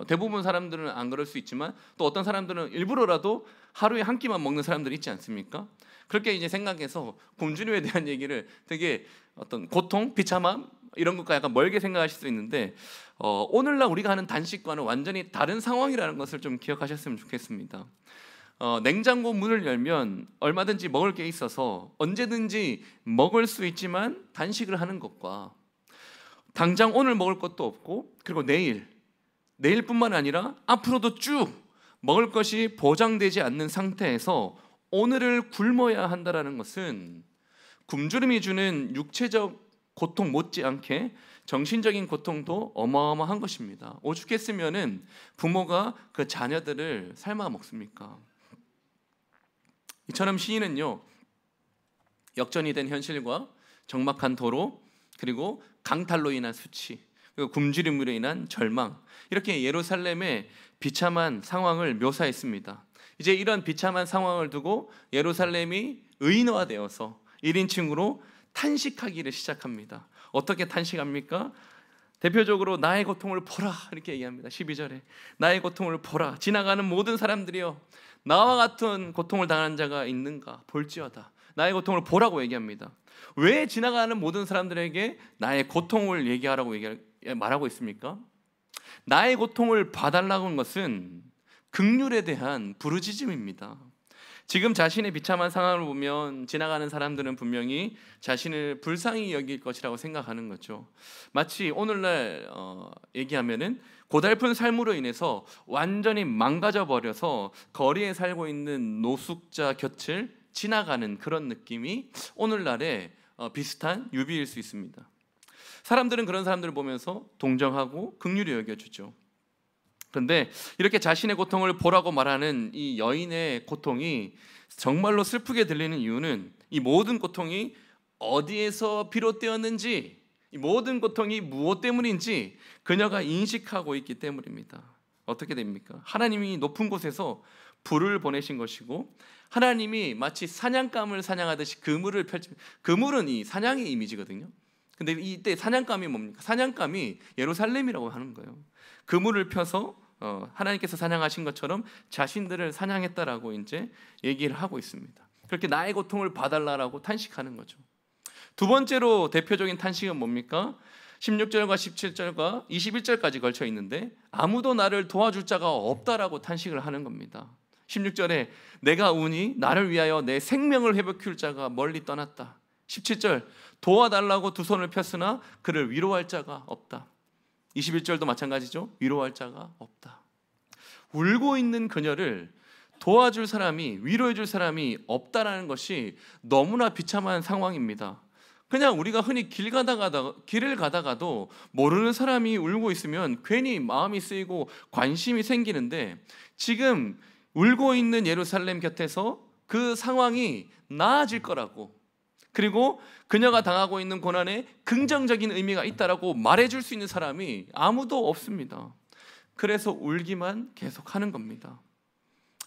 대부분 사람들은 안 그럴 수 있지만 또 어떤 사람들은 일부러라도 하루에 한 끼만 먹는 사람들이 있지 않습니까? 그렇게 이제 생각해서 굶주림에 대한 얘기를 되게 어떤 고통, 비참함 이런 것과 약간 멀게 생각하실 수 있는데 오늘날 우리가 하는 단식과는 완전히 다른 상황이라는 것을 좀 기억하셨으면 좋겠습니다. 냉장고 문을 열면 얼마든지 먹을 게 있어서 언제든지 먹을 수 있지만 단식을 하는 것과 당장 오늘 먹을 것도 없고 그리고 내일뿐만 아니라 앞으로도 쭉 먹을 것이 보장되지 않는 상태에서 오늘을 굶어야 한다는 것은 굶주림이 주는 육체적 고통 못지않게 정신적인 고통도 어마어마한 것입니다. 오죽했으면은 부모가 그 자녀들을 삶아 먹습니까? 이처럼 시인은요, 역전이 된 현실과 적막한 도로 그리고 강탈로 인한 수치 그리고 굶주림으로 인한 절망 이렇게 예루살렘의 비참한 상황을 묘사했습니다. 이제 이런 비참한 상황을 두고 예루살렘이 의인화되어서 1인칭으로 탄식하기를 시작합니다. 어떻게 탄식합니까? 대표적으로 나의 고통을 보라 이렇게 얘기합니다. 12절에 나의 고통을 보라 지나가는 모든 사람들이여 나와 같은 고통을 당하는 자가 있는가 볼지어다. 나의 고통을 보라고 얘기합니다. 왜 지나가는 모든 사람들에게 나의 고통을 말하고 있습니까? 나의 고통을 봐달라고 하는 것은 긍휼에 대한 부르짖음입니다. 지금 자신의 비참한 상황을 보면 지나가는 사람들은 분명히 자신을 불쌍히 여길 것이라고 생각하는 거죠. 마치 오늘날 얘기하면은 고달픈 삶으로 인해서 완전히 망가져 버려서 거리에 살고 있는 노숙자 곁을 지나가는 그런 느낌이 오늘날의 비슷한 유비일 수 있습니다. 사람들은 그런 사람들을 보면서 동정하고 긍휼히 여겨주죠. 그런데 이렇게 자신의 고통을 보라고 말하는 이 여인의 고통이 정말로 슬프게 들리는 이유는 이 모든 고통이 어디에서 비롯되었는지, 이 모든 고통이 무엇 때문인지 그녀가 인식하고 있기 때문입니다. 어떻게 됩니까? 하나님이 높은 곳에서 불을 보내신 것이고 하나님이 마치 사냥감을 사냥하듯이 그물을 그물은 이 사냥의 이미지거든요. 근데 이때 사냥감이 뭡니까? 사냥감이 예루살렘이라고 하는 거예요. 그물을 펴서 하나님께서 사냥하신 것처럼 자신들을 사냥했다라고 이제 얘기를 하고 있습니다. 그렇게 나의 고통을 봐달라라고 탄식하는 거죠. 두 번째로 대표적인 탄식은 뭡니까? 16절과 17절과 21절까지 걸쳐 있는데 아무도 나를 도와줄 자가 없다라고 탄식을 하는 겁니다. 16절에 내가 우니 나를 위하여 내 생명을 회복할 자가 멀리 떠났다. 17절 도와달라고 두 손을 폈으나 그를 위로할 자가 없다. 21절도 마찬가지죠. 위로할 자가 없다. 울고 있는 그녀를 도와줄 사람이, 위로해 줄 사람이 없다라는 것이 너무나 비참한 상황입니다. 그냥 우리가 흔히 길을 가다가도 모르는 사람이 울고 있으면 괜히 마음이 쓰이고 관심이 생기는데 지금 울고 있는 예루살렘 곁에서 그 상황이 나아질 거라고, 그리고 그녀가 당하고 있는 고난에 긍정적인 의미가 있다라고 말해줄 수 있는 사람이 아무도 없습니다. 그래서 울기만 계속하는 겁니다.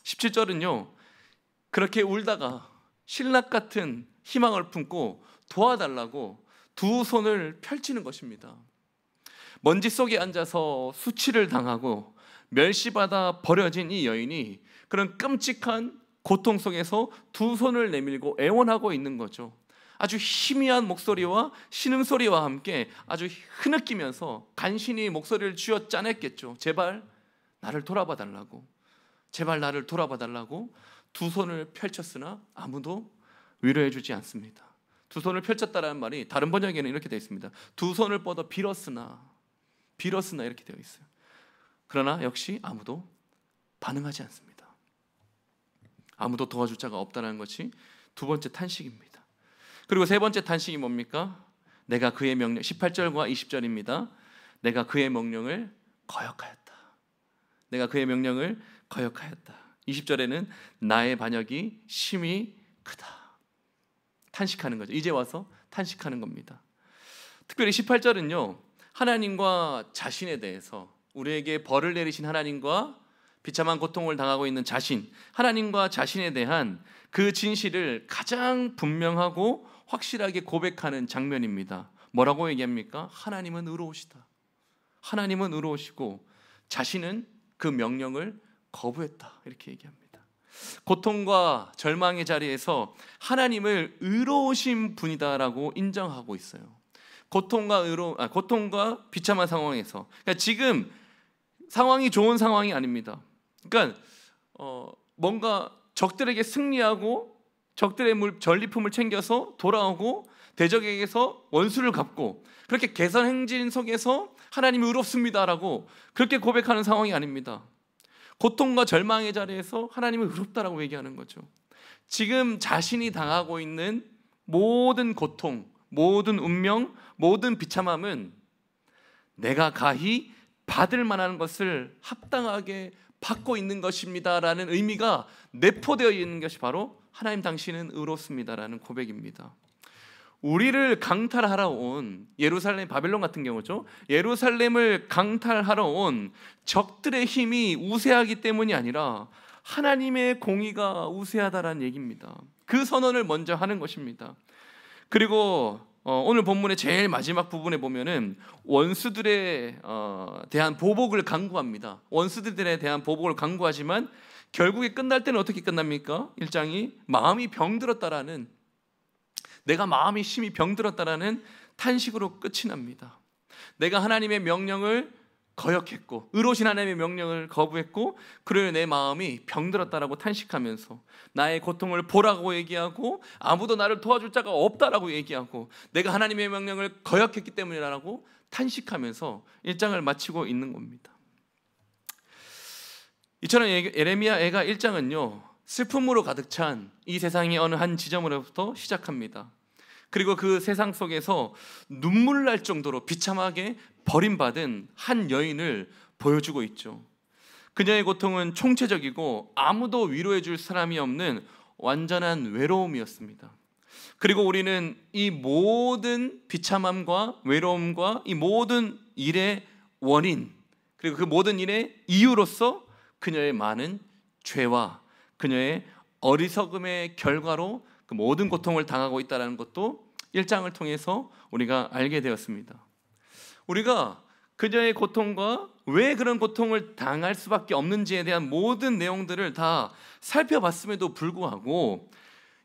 17절은요, 그렇게 울다가 신락 같은 희망을 품고 도와달라고 두 손을 펼치는 것입니다. 먼지 속에 앉아서 수치를 당하고 멸시받아 버려진 이 여인이 그런 끔찍한 고통 속에서 두 손을 내밀고 애원하고 있는 거죠. 아주 희미한 목소리와 신음소리와 함께 아주 흐느끼면서 간신히 목소리를 쥐어 짜냈겠죠. 제발 나를 돌아봐 달라고, 제발 나를 돌아봐 달라고 두 손을 펼쳤으나 아무도 위로해 주지 않습니다. 두 손을 펼쳤다라는 말이 다른 번역에는 이렇게 되어 있습니다. 두 손을 뻗어 빌었으나 이렇게 되어 있어요. 그러나 역시 아무도 반응하지 않습니다. 아무도 도와줄 자가 없다는 것이 두 번째 탄식입니다. 그리고 세 번째 탄식이 뭡니까? 내가 그의 명령, 18절과 20절입니다. 내가 그의 명령을 거역하였다. 내가 그의 명령을 거역하였다. 20절에는 나의 반역이 심히 크다. 탄식하는 거죠. 이제 와서 탄식하는 겁니다. 특별히 18절은요, 하나님과 자신에 대해서, 우리에게 벌을 내리신 하나님과 비참한 고통을 당하고 있는 자신, 하나님과 자신에 대한 그 진실을 가장 분명하고 확실하게 고백하는 장면입니다. 뭐라고 얘기합니까? 하나님은 의로우시다. 하나님은 의로우시고 자신은 그 명령을 거부했다. 이렇게 얘기합니다. 고통과 절망의 자리에서 하나님을 의로우신 분이다라고 인정하고 있어요. 고통과 비참한 상황에서, 그러니까 지금 상황이 좋은 상황이 아닙니다. 그러니까 뭔가 적들에게 승리하고 적들의 전리품을 챙겨서 돌아오고 대적에게서 원수를 갚고 그렇게 개선 행진 속에서 하나님이 의롭습니다라고 그렇게 고백하는 상황이 아닙니다. 고통과 절망의 자리에서 하나님은 의롭다라고 얘기하는 거죠. 지금 자신이 당하고 있는 모든 고통, 모든 운명, 모든 비참함은 내가 가히 받을 만한 것을 합당하게 받고 있는 것입니다라는 의미가 내포되어 있는 것이 바로 하나님 당신은 의롭습니다라는 고백입니다. 우리를 강탈하러 온 예루살렘, 바벨론 같은 경우죠. 예루살렘을 강탈하러 온 적들의 힘이 우세하기 때문이 아니라 하나님의 공의가 우세하다라는 얘기입니다. 그 선언을 먼저 하는 것입니다. 그리고 오늘 본문의 제일 마지막 부분에 보면은 원수들에 대한 보복을 강구합니다. 원수들에 대한 보복을 강구하지만 결국에 끝날 때는 어떻게 끝납니까? 1장이 마음이 병들었다라는, 내가 마음이 심히 병들었다라는 탄식으로 끝이 납니다. 내가 하나님의 명령을 거역했고 의로우신 하나님의 명령을 거부했고 그러려 내 마음이 병들었다라고 탄식하면서 나의 고통을 보라고 얘기하고 아무도 나를 도와줄 자가 없다라고 얘기하고 내가 하나님의 명령을 거역했기 때문이라고 탄식하면서 1장을 마치고 있는 겁니다. 이처럼 예레미야 애가 1장은요 슬픔으로 가득 찬 이 세상의 어느 한 지점으로부터 시작합니다. 그리고 그 세상 속에서 눈물 날 정도로 비참하게 버림받은 한 여인을 보여주고 있죠. 그녀의 고통은 총체적이고 아무도 위로해 줄 사람이 없는 완전한 외로움이었습니다. 그리고 우리는 이 모든 비참함과 외로움과 이 모든 일의 원인, 그리고 그 모든 일의 이유로서 그녀의 많은 죄와 그녀의 어리석음의 결과로 그 모든 고통을 당하고 있다는 것도 1장을 통해서 우리가 알게 되었습니다. 우리가 그녀의 고통과 왜 그런 고통을 당할 수밖에 없는지에 대한 모든 내용들을 다 살펴봤음에도 불구하고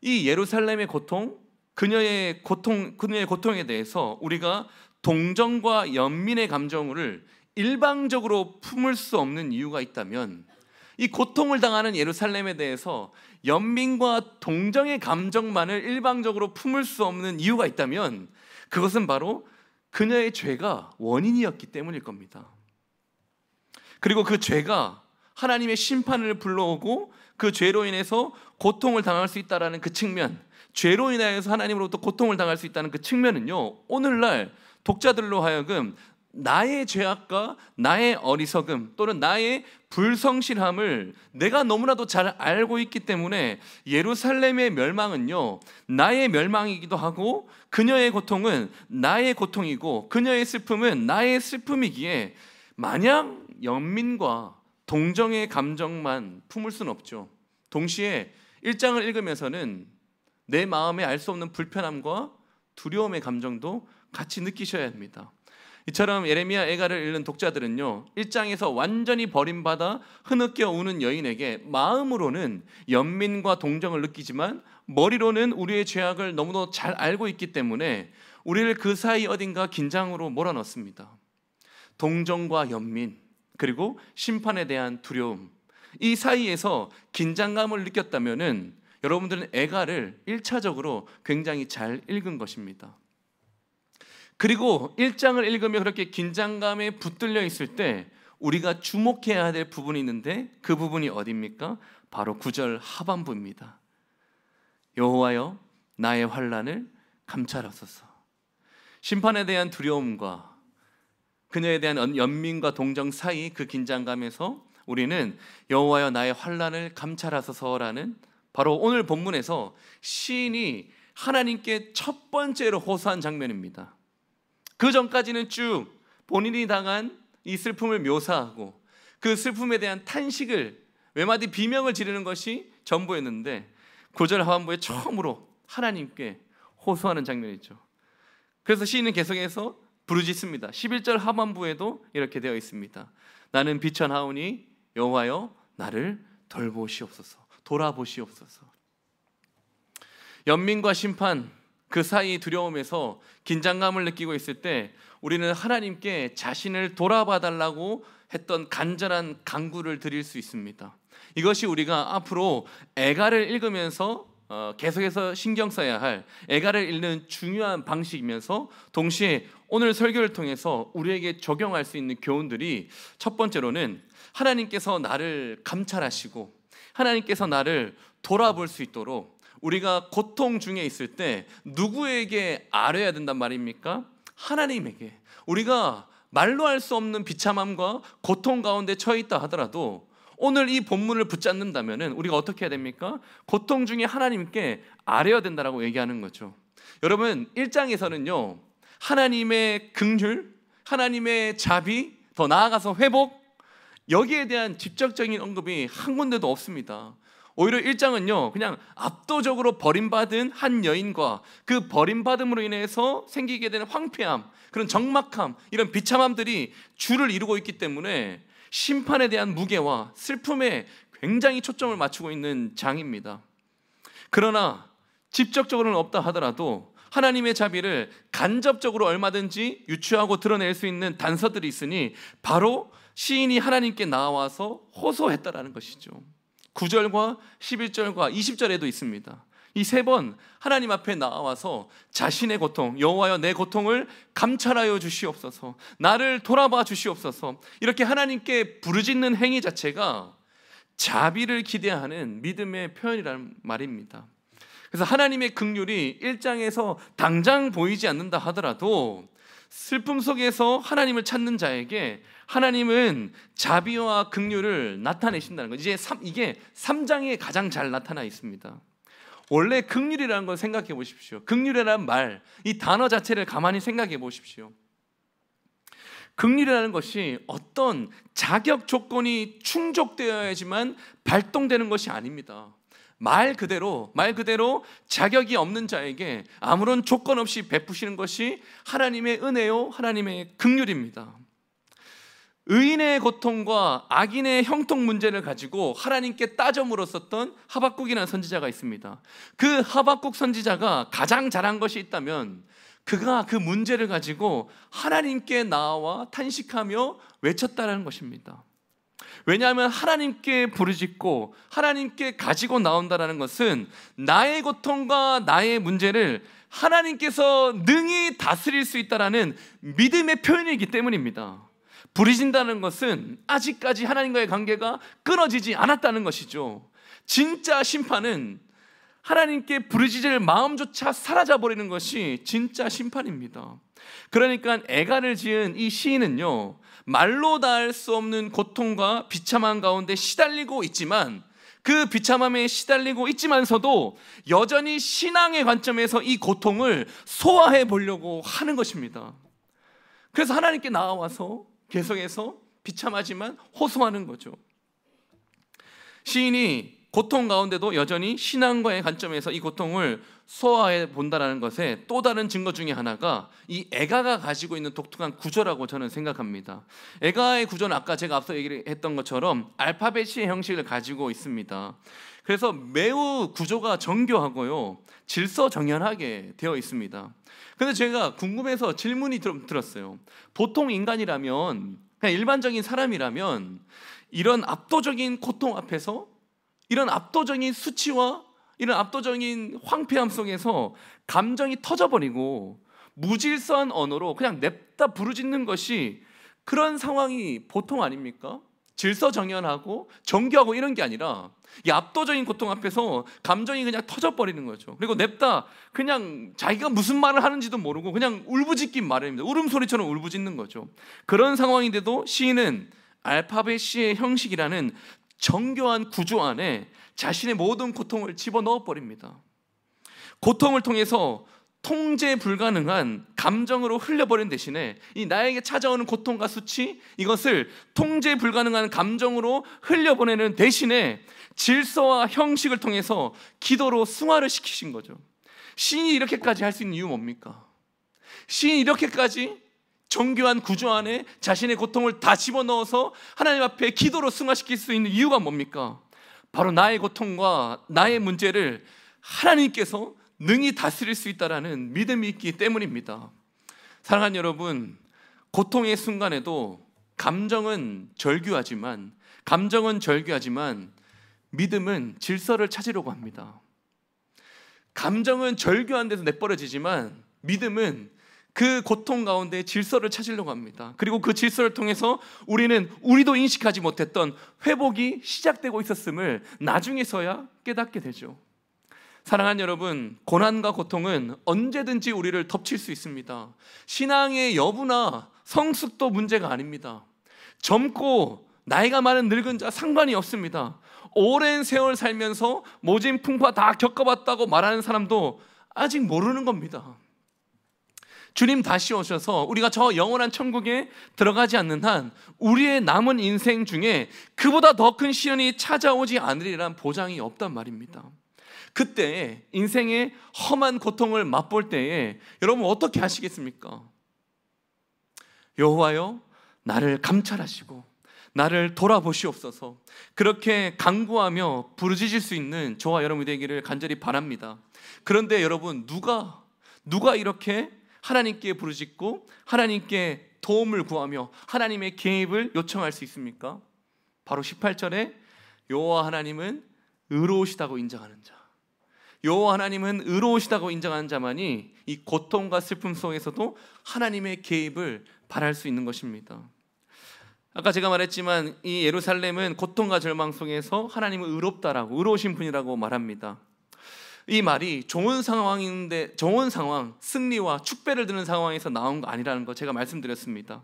이 예루살렘의 고통, 그녀의 고통에 대해서 우리가 동정과 연민의 감정을 일방적으로 품을 수 없는 이유가 있다면, 이 고통을 당하는 예루살렘에 대해서 연민과 동정의 감정만을 일방적으로 품을 수 없는 이유가 있다면 그것은 바로 그녀의 죄가 원인이었기 때문일 겁니다. 그리고 그 죄가 하나님의 심판을 불러오고 그 죄로 인해서 고통을 당할 수 있다는 그 측면, 죄로 인하여서 하나님으로부터 고통을 당할 수 있다는 그 측면은요 오늘날 독자들로 하여금 나의 죄악과 나의 어리석음 또는 나의 불성실함을 내가 너무나도 잘 알고 있기 때문에 예루살렘의 멸망은요 나의 멸망이기도 하고 그녀의 고통은 나의 고통이고 그녀의 슬픔은 나의 슬픔이기에 마냥 연민과 동정의 감정만 품을 수는 없죠. 동시에 1장을 읽으면서는 내 마음에 알 수 없는 불편함과 두려움의 감정도 같이 느끼셔야 합니다. 이처럼 예레미야 애가를 읽는 독자들은요 1장에서 완전히 버림받아 흐느껴 우는 여인에게 마음으로는 연민과 동정을 느끼지만 머리로는 우리의 죄악을 너무도 잘 알고 있기 때문에 우리를 그 사이 어딘가 긴장으로 몰아넣습니다. 동정과 연민 그리고 심판에 대한 두려움, 이 사이에서 긴장감을 느꼈다면은 여러분들은 애가를 1차적으로 굉장히 잘 읽은 것입니다. 그리고 1장을 읽으며 그렇게 긴장감에 붙들려 있을 때 우리가 주목해야 될 부분이 있는데 그 부분이 어디입니까? 바로 9절 하반부입니다. 여호와여 나의 환난을 감찰하소서. 심판에 대한 두려움과 그녀에 대한 연민과 동정 사이 그 긴장감에서 우리는 여호와여 나의 환난을 감찰하소서라는 바로 오늘 본문에서 시인이 하나님께 첫 번째로 호소한 장면입니다. 그 전까지는 쭉 본인이 당한 이 슬픔을 묘사하고 그 슬픔에 대한 탄식을 외마디 비명을 지르는 것이 전부였는데 9절 하반부에 처음으로 하나님께 호소하는 장면이죠. 그래서 시인은 계속해서 부르짖습니다. 11절 하반부에도 이렇게 되어 있습니다. 나는 비천하오니 여호와여 나를 돌보시옵소서. 돌아보시옵소서. 연민과 심판 그 사이 두려움에서 긴장감을 느끼고 있을 때 우리는 하나님께 자신을 돌아봐 달라고 했던 간절한 간구를 드릴 수 있습니다. 이것이 우리가 앞으로 애가를 읽으면서 계속해서 신경 써야 할 애가를 읽는 중요한 방식이면서 동시에 오늘 설교를 통해서 우리에게 적용할 수 있는 교훈들이 첫 번째로는 하나님께서 나를 감찰하시고 하나님께서 나를 돌아볼 수 있도록 우리가 고통 중에 있을 때 누구에게 아뢰야 된단 말입니까? 하나님에게. 우리가 말로 할 수 없는 비참함과 고통 가운데 처해 있다 하더라도 오늘 이 본문을 붙잡는다면 우리가 어떻게 해야 됩니까? 고통 중에 하나님께 아뢰어야 된다라고 얘기하는 거죠. 여러분 1장에서는요 하나님의 긍휼, 하나님의 자비, 더 나아가서 회복, 여기에 대한 직접적인 언급이 한 군데도 없습니다. 오히려 1장은요 그냥 압도적으로 버림받은 한 여인과 그 버림받음으로 인해서 생기게 되는 황폐함, 그런 적막함, 이런 비참함들이 주를 이루고 있기 때문에 심판에 대한 무게와 슬픔에 굉장히 초점을 맞추고 있는 장입니다. 그러나 직접적으로는 없다 하더라도 하나님의 자비를 간접적으로 얼마든지 유추하고 드러낼 수 있는 단서들이 있으니 바로 시인이 하나님께 나와서 호소했다라는 것이죠. 9절과 11절과 20절에도 있습니다. 이 세 번 하나님 앞에 나와서 자신의 고통, 여호와여 내 고통을 감찰하여 주시옵소서, 나를 돌아봐 주시옵소서, 이렇게 하나님께 부르짖는 행위 자체가 자비를 기대하는 믿음의 표현이라는 말입니다. 그래서 하나님의 긍휼이 1장에서 당장 보이지 않는다 하더라도 슬픔 속에서 하나님을 찾는 자에게 하나님은 자비와 긍휼을 나타내신다는 것. 이게 3장에 가장 잘 나타나 있습니다. 원래 긍휼이라는 걸 생각해 보십시오. 긍휼이라는 말, 이 단어 자체를 가만히 생각해 보십시오. 긍휼이라는 것이 어떤 자격 조건이 충족되어야지만 발동되는 것이 아닙니다. 말 그대로 자격이 없는 자에게 아무런 조건 없이 베푸시는 것이 하나님의 은혜요, 하나님의 긍휼입니다. 의인의 고통과 악인의 형통 문제를 가지고 하나님께 따져 물었었던 하박국이라는 선지자가 있습니다. 그 하박국 선지자가 가장 잘한 것이 있다면 그가 그 문제를 가지고 하나님께 나와 탄식하며 외쳤다는 것입니다. 왜냐하면 하나님께 부르짖고 하나님께 가지고 나온다는 것은 나의 고통과 나의 문제를 하나님께서 능히 다스릴 수 있다는 믿음의 표현이기 때문입니다. 부르짖는다는 것은 아직까지 하나님과의 관계가 끊어지지 않았다는 것이죠. 진짜 심판은 하나님께 부르짖을 마음조차 사라져버리는 것이 진짜 심판입니다. 그러니까 애가를 지은 이 시인은요 말로 닿을 수 없는 고통과 비참함 가운데 시달리고 있지만 그 비참함에 시달리고 있지만서도 여전히 신앙의 관점에서 이 고통을 소화해 보려고 하는 것입니다. 그래서 하나님께 나와서 계속해서 비참하지만 호소하는 거죠. 시인이 고통 가운데도 여전히 신앙과의 관점에서 이 고통을 소화해 본다는 것의 또 다른 증거 중에 하나가 이 애가가 가지고 있는 독특한 구조라고 저는 생각합니다. 애가의 구조는 아까 제가 앞서 얘기했던 것처럼 알파벳의 형식을 가지고 있습니다. 그래서 매우 구조가 정교하고요 질서정연하게 되어 있습니다. 근데 제가 궁금해서 질문이 들었어요. 보통 인간이라면, 그냥 일반적인 사람이라면 이런 압도적인 고통 앞에서, 이런 압도적인 수치와 이런 압도적인 황폐함 속에서 감정이 터져버리고 무질서한 언어로 그냥 냅다 부르짖는 것이 그런 상황이 보통 아닙니까? 질서정연하고 정교하고 이런 게 아니라 이 압도적인 고통 앞에서 감정이 그냥 터져버리는 거죠. 그리고 냅다 그냥 자기가 무슨 말을 하는지도 모르고 그냥 울부짖긴 말입니다. 울음소리처럼 울부짖는 거죠. 그런 상황인데도 시인은 알파벳 C의 형식이라는 정교한 구조 안에 자신의 모든 고통을 집어넣어 버립니다. 고통을 통해서 통제 불가능한 감정으로 흘려버린 대신에 이 나에게 찾아오는 고통과 수치, 이것을 통제 불가능한 감정으로 흘려보내는 대신에 질서와 형식을 통해서 기도로 승화를 시키신 거죠. 시인이 이렇게까지 할 수 있는 이유 뭡니까? 시인이 이렇게까지 정교한 구조 안에 자신의 고통을 다 집어넣어서 하나님 앞에 기도로 승화시킬 수 있는 이유가 뭡니까? 바로 나의 고통과 나의 문제를 하나님께서 능히 다스릴 수 있다라는 믿음이 있기 때문입니다. 사랑하는 여러분, 고통의 순간에도 감정은 절규하지만 믿음은 질서를 찾으려고 합니다. 감정은 절규한 데서 내버려지지만 믿음은 그 고통 가운데 질서를 찾으려고 합니다. 그리고 그 질서를 통해서 우리도 인식하지 못했던 회복이 시작되고 있었음을 나중에서야 깨닫게 되죠. 사랑하는 여러분, 고난과 고통은 언제든지 우리를 덮칠 수 있습니다. 신앙의 여부나 성숙도 문제가 아닙니다. 젊고 나이가 많은 늙은 자 상관이 없습니다. 오랜 세월 살면서 모진 풍파 다 겪어봤다고 말하는 사람도 아직 모르는 겁니다. 주님 다시 오셔서 우리가 저 영원한 천국에 들어가지 않는 한 우리의 남은 인생 중에 그보다 더 큰 시련이 찾아오지 않으리란 보장이 없단 말입니다. 그때 인생의 험한 고통을 맛볼 때에 여러분 어떻게 하시겠습니까? 여호와여, 나를 감찰하시고 나를 돌아보시옵소서. 그렇게 간구하며 부르짖을 수 있는 저와 여러분이 되기를 간절히 바랍니다. 그런데 여러분, 누가 이렇게 하나님께 부르짖고 하나님께 도움을 구하며 하나님의 개입을 요청할 수 있습니까? 바로 18절에 여호와 하나님은 의로우시다고 인정하는 자, 여호와 하나님은 의로우시다고 인정하는 자만이 이 고통과 슬픔 속에서도 하나님의 개입을 바랄 수 있는 것입니다. 아까 제가 말했지만 이 예루살렘은 고통과 절망 속에서 하나님은 의롭다라고, 의로우신 분이라고 말합니다. 이 말이 좋은 상황인데, 좋은 상황, 승리와 축배를 드는 상황에서 나온 거 아니라는 거 제가 말씀드렸습니다.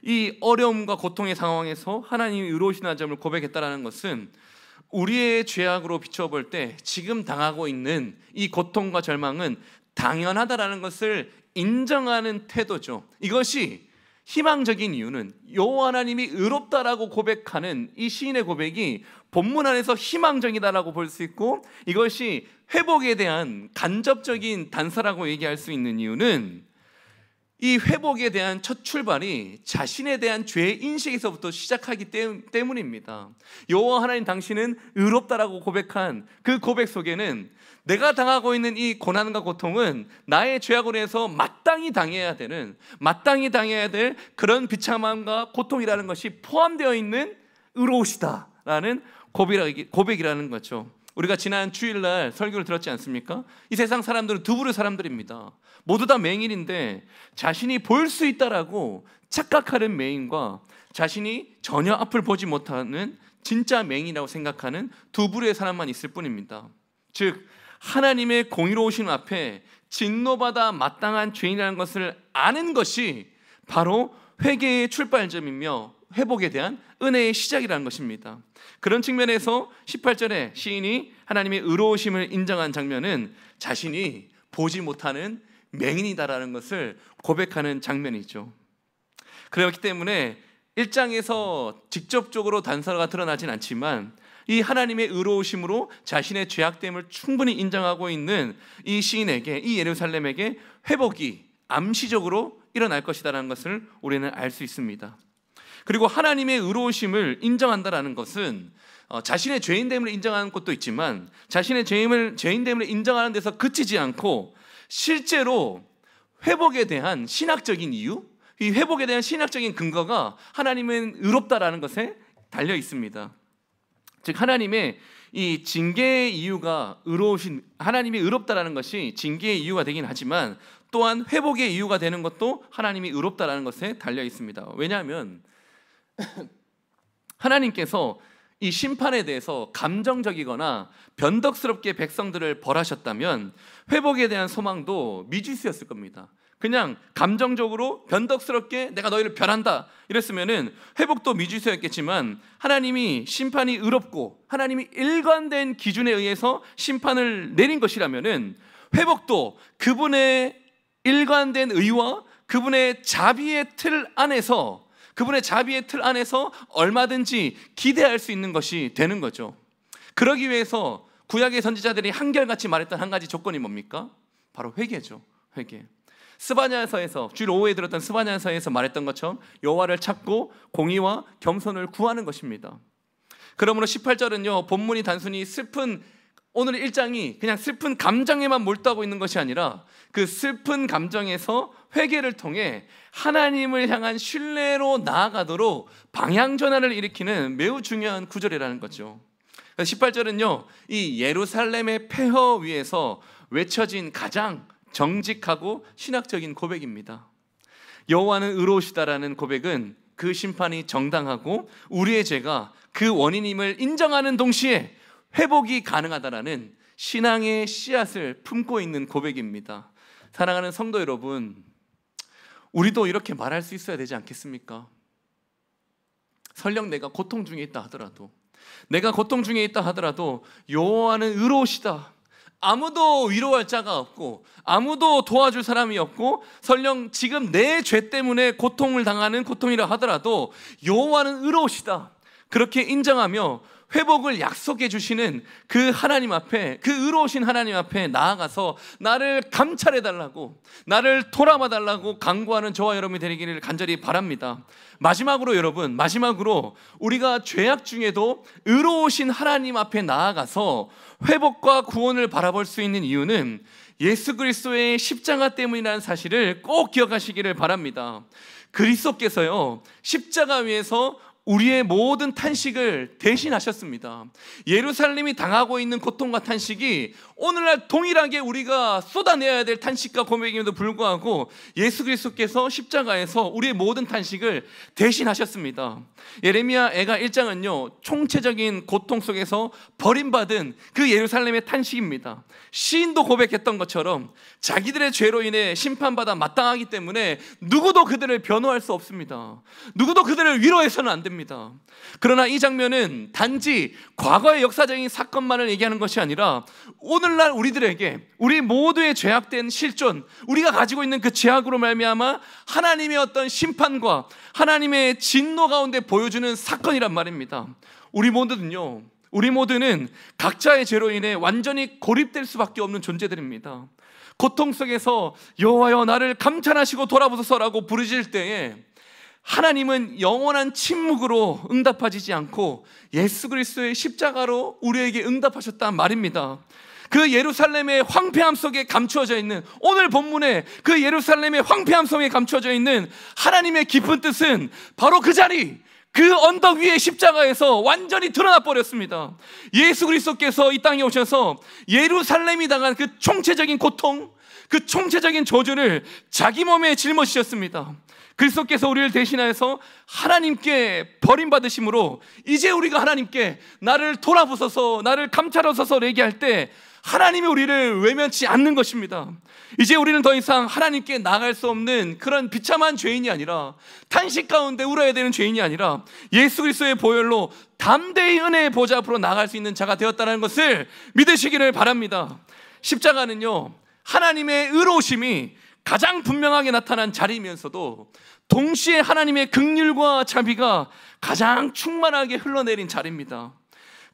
이 어려움과 고통의 상황에서 하나님이 의로우시다는 점을 고백했다는 것은 우리의 죄악으로 비춰볼 때 지금 당하고 있는 이 고통과 절망은 당연하다라는 것을 인정하는 태도죠. 이것이 희망적인 이유는 여호와 하나님이 의롭다라고 고백하는 이 시인의 고백이 본문 안에서 희망적이다라고 볼 수 있고, 이것이 회복에 대한 간접적인 단서라고 얘기할 수 있는 이유는 이 회복에 대한 첫 출발이 자신에 대한 죄의 인식에서부터 시작하기 때문입니다. 여호와 하나님, 당신은 의롭다라고 고백한 그 고백 속에는 내가 당하고 있는 이 고난과 고통은 나의 죄악으로 해서 마땅히 당해야 될 그런 비참함과 고통이라는 것이 포함되어 있는 의로우시다라는 고백이라는 거죠. 우리가 지난 주일날 설교를 들었지 않습니까? 이 세상 사람들은 두 부류의 사람들입니다. 모두 다 맹인인데 자신이 볼 수 있다라고 착각하는 맹인과 자신이 전혀 앞을 보지 못하는 진짜 맹인이라고 생각하는 두 부류의 사람만 있을 뿐입니다. 즉, 하나님의 공의로우신 앞에 진노받아 마땅한 죄인이라는 것을 아는 것이 바로 회개의 출발점이며 회복에 대한 은혜의 시작이라는 것입니다. 그런 측면에서 18절에 시인이 하나님의 의로우심을 인정한 장면은 자신이 보지 못하는 맹인이다라는 것을 고백하는 장면이죠. 그렇기 때문에 1장에서 직접적으로 단서가 드러나진 않지만 이 하나님의 의로우심으로 자신의 죄악됨을 충분히 인정하고 있는 이 시인에게, 이 예루살렘에게 회복이 암시적으로 일어날 것이다라는 것을 우리는 알 수 있습니다. 그리고 하나님의 의로우심을 인정한다라는 것은 자신의 죄인됨을 인정하는 것도 있지만 자신의 죄인됨을 인정하는 데서 그치지 않고 실제로 회복에 대한 신학적인 이유, 이 회복에 대한 신학적인 근거가 하나님은 의롭다라는 것에 달려 있습니다. 즉 하나님의 이 징계의 이유가 하나님이 의롭다라는 것이 징계의 이유가 되긴 하지만 또한 회복의 이유가 되는 것도 하나님이 의롭다라는 것에 달려 있습니다. 왜냐하면 하나님께서 이 심판에 대해서 감정적이거나 변덕스럽게 백성들을 벌하셨다면 회복에 대한 소망도 미지수였을 겁니다. 그냥 감정적으로 변덕스럽게 내가 너희를 변한다 이랬으면은 회복도 미지수였겠지만, 하나님이 심판이 의롭고 하나님이 일관된 기준에 의해서 심판을 내린 것이라면은 회복도 그분의 일관된 의와 그분의 자비의 틀 안에서 얼마든지 기대할 수 있는 것이 되는 거죠. 그러기 위해서 구약의 선지자들이 한결같이 말했던 한 가지 조건이 뭡니까? 바로 회개죠. 회개. 스바냐서에서, 주일 오후에 들었던 스바냐서에서 말했던 것처럼 여호와를 찾고 공의와 겸손을 구하는 것입니다. 그러므로 18절은요, 본문이 단순히 오늘 1장이 그냥 슬픈 감정에만 몰두하고 있는 것이 아니라 그 슬픈 감정에서 회개를 통해 하나님을 향한 신뢰로 나아가도록 방향전환을 일으키는 매우 중요한 구절이라는 거죠. 18절은요, 이 예루살렘의 폐허 위에서 외쳐진 가장 정직하고 신학적인 고백입니다. 여호와는 의로우시다라는 고백은 그 심판이 정당하고 우리의 죄가 그 원인임을 인정하는 동시에 회복이 가능하다라는 신앙의 씨앗을 품고 있는 고백입니다. 사랑하는 성도 여러분, 우리도 이렇게 말할 수 있어야 되지 않겠습니까? 설령 내가 고통 중에 있다 하더라도 여호와는 의로우시다, 아무도 위로할 자가 없고 아무도 도와줄 사람이 없고, 설령 지금 내 죄 때문에 고통을 당하는 고통이라 하더라도 여호와는 의로우시다, 그렇게 인정하며 회복을 약속해 주시는 그 하나님 앞에, 그 의로우신 하나님 앞에 나아가서 나를 감찰해달라고, 나를 돌아봐달라고 간구하는 저와 여러분이 되기를 간절히 바랍니다. 마지막으로 우리가 죄악 중에도 의로우신 하나님 앞에 나아가서 회복과 구원을 바라볼 수 있는 이유는 예수 그리스도의 십자가 때문이라는 사실을 꼭 기억하시기를 바랍니다. 그리스도께서요, 십자가 위에서 우리의 모든 탄식을 대신하셨습니다. 예루살렘이 당하고 있는 고통과 탄식이 오늘날 동일하게 우리가 쏟아내야 될 탄식과 고백임에도 불구하고 예수 그리스도께서 십자가에서 우리의 모든 탄식을 대신하셨습니다. 예레미야 애가 1장은요, 총체적인 고통 속에서 버림받은 그 예루살렘의 탄식입니다. 시인도 고백했던 것처럼 자기들의 죄로 인해 심판받아 마땅하기 때문에 누구도 그들을 변호할 수 없습니다. 누구도 그들을 위로해서는 안 됩니다. 그러나 이 장면은 단지 과거의 역사적인 사건만을 얘기하는 것이 아니라 오늘날 우리 모두의 죄악된 실존, 우리가 가지고 있는 그 죄악으로 말미암아 하나님의 어떤 심판과 하나님의 진노 가운데 보여주는 사건이란 말입니다. 우리 모두는 각자의 죄로 인해 완전히 고립될 수밖에 없는 존재들입니다. 고통 속에서 여호와여 나를 감찰하시고 돌아보소서라고 부르짖을 때에 하나님은 영원한 침묵으로 응답하지 않고 예수 그리스도의 십자가로 우리에게 응답하셨단 말입니다. 그 예루살렘의 황폐함 속에 감추어져 있는, 오늘 본문에 그 예루살렘의 황폐함 속에 감추어져 있는 하나님의 깊은 뜻은 바로 그 자리, 그 언덕 위의 십자가에서 완전히 드러나 버렸습니다. 예수 그리스도께서 이 땅에 오셔서 예루살렘이 당한 그 총체적인 고통, 그 총체적인 저주를 자기 몸에 짊어지셨습니다. 그리스도께서 우리를 대신하여서 하나님께 버림받으심으로 이제 우리가 하나님께 나를 돌아보소서, 나를 감찰하소서 얘기할 때 하나님이 우리를 외면치 않는 것입니다. 이제 우리는 더 이상 하나님께 나아갈 수 없는 그런 비참한 죄인이 아니라, 탄식 가운데 울어야 되는 죄인이 아니라 예수 그리스도의 보혈로 담대히 은혜의 보좌 앞으로 나아갈 수 있는 자가 되었다는 것을 믿으시기를 바랍니다. 십자가는요, 하나님의 의로우심이 가장 분명하게 나타난 자리이면서도 동시에 하나님의 긍휼과 자비가 가장 충만하게 흘러내린 자리입니다.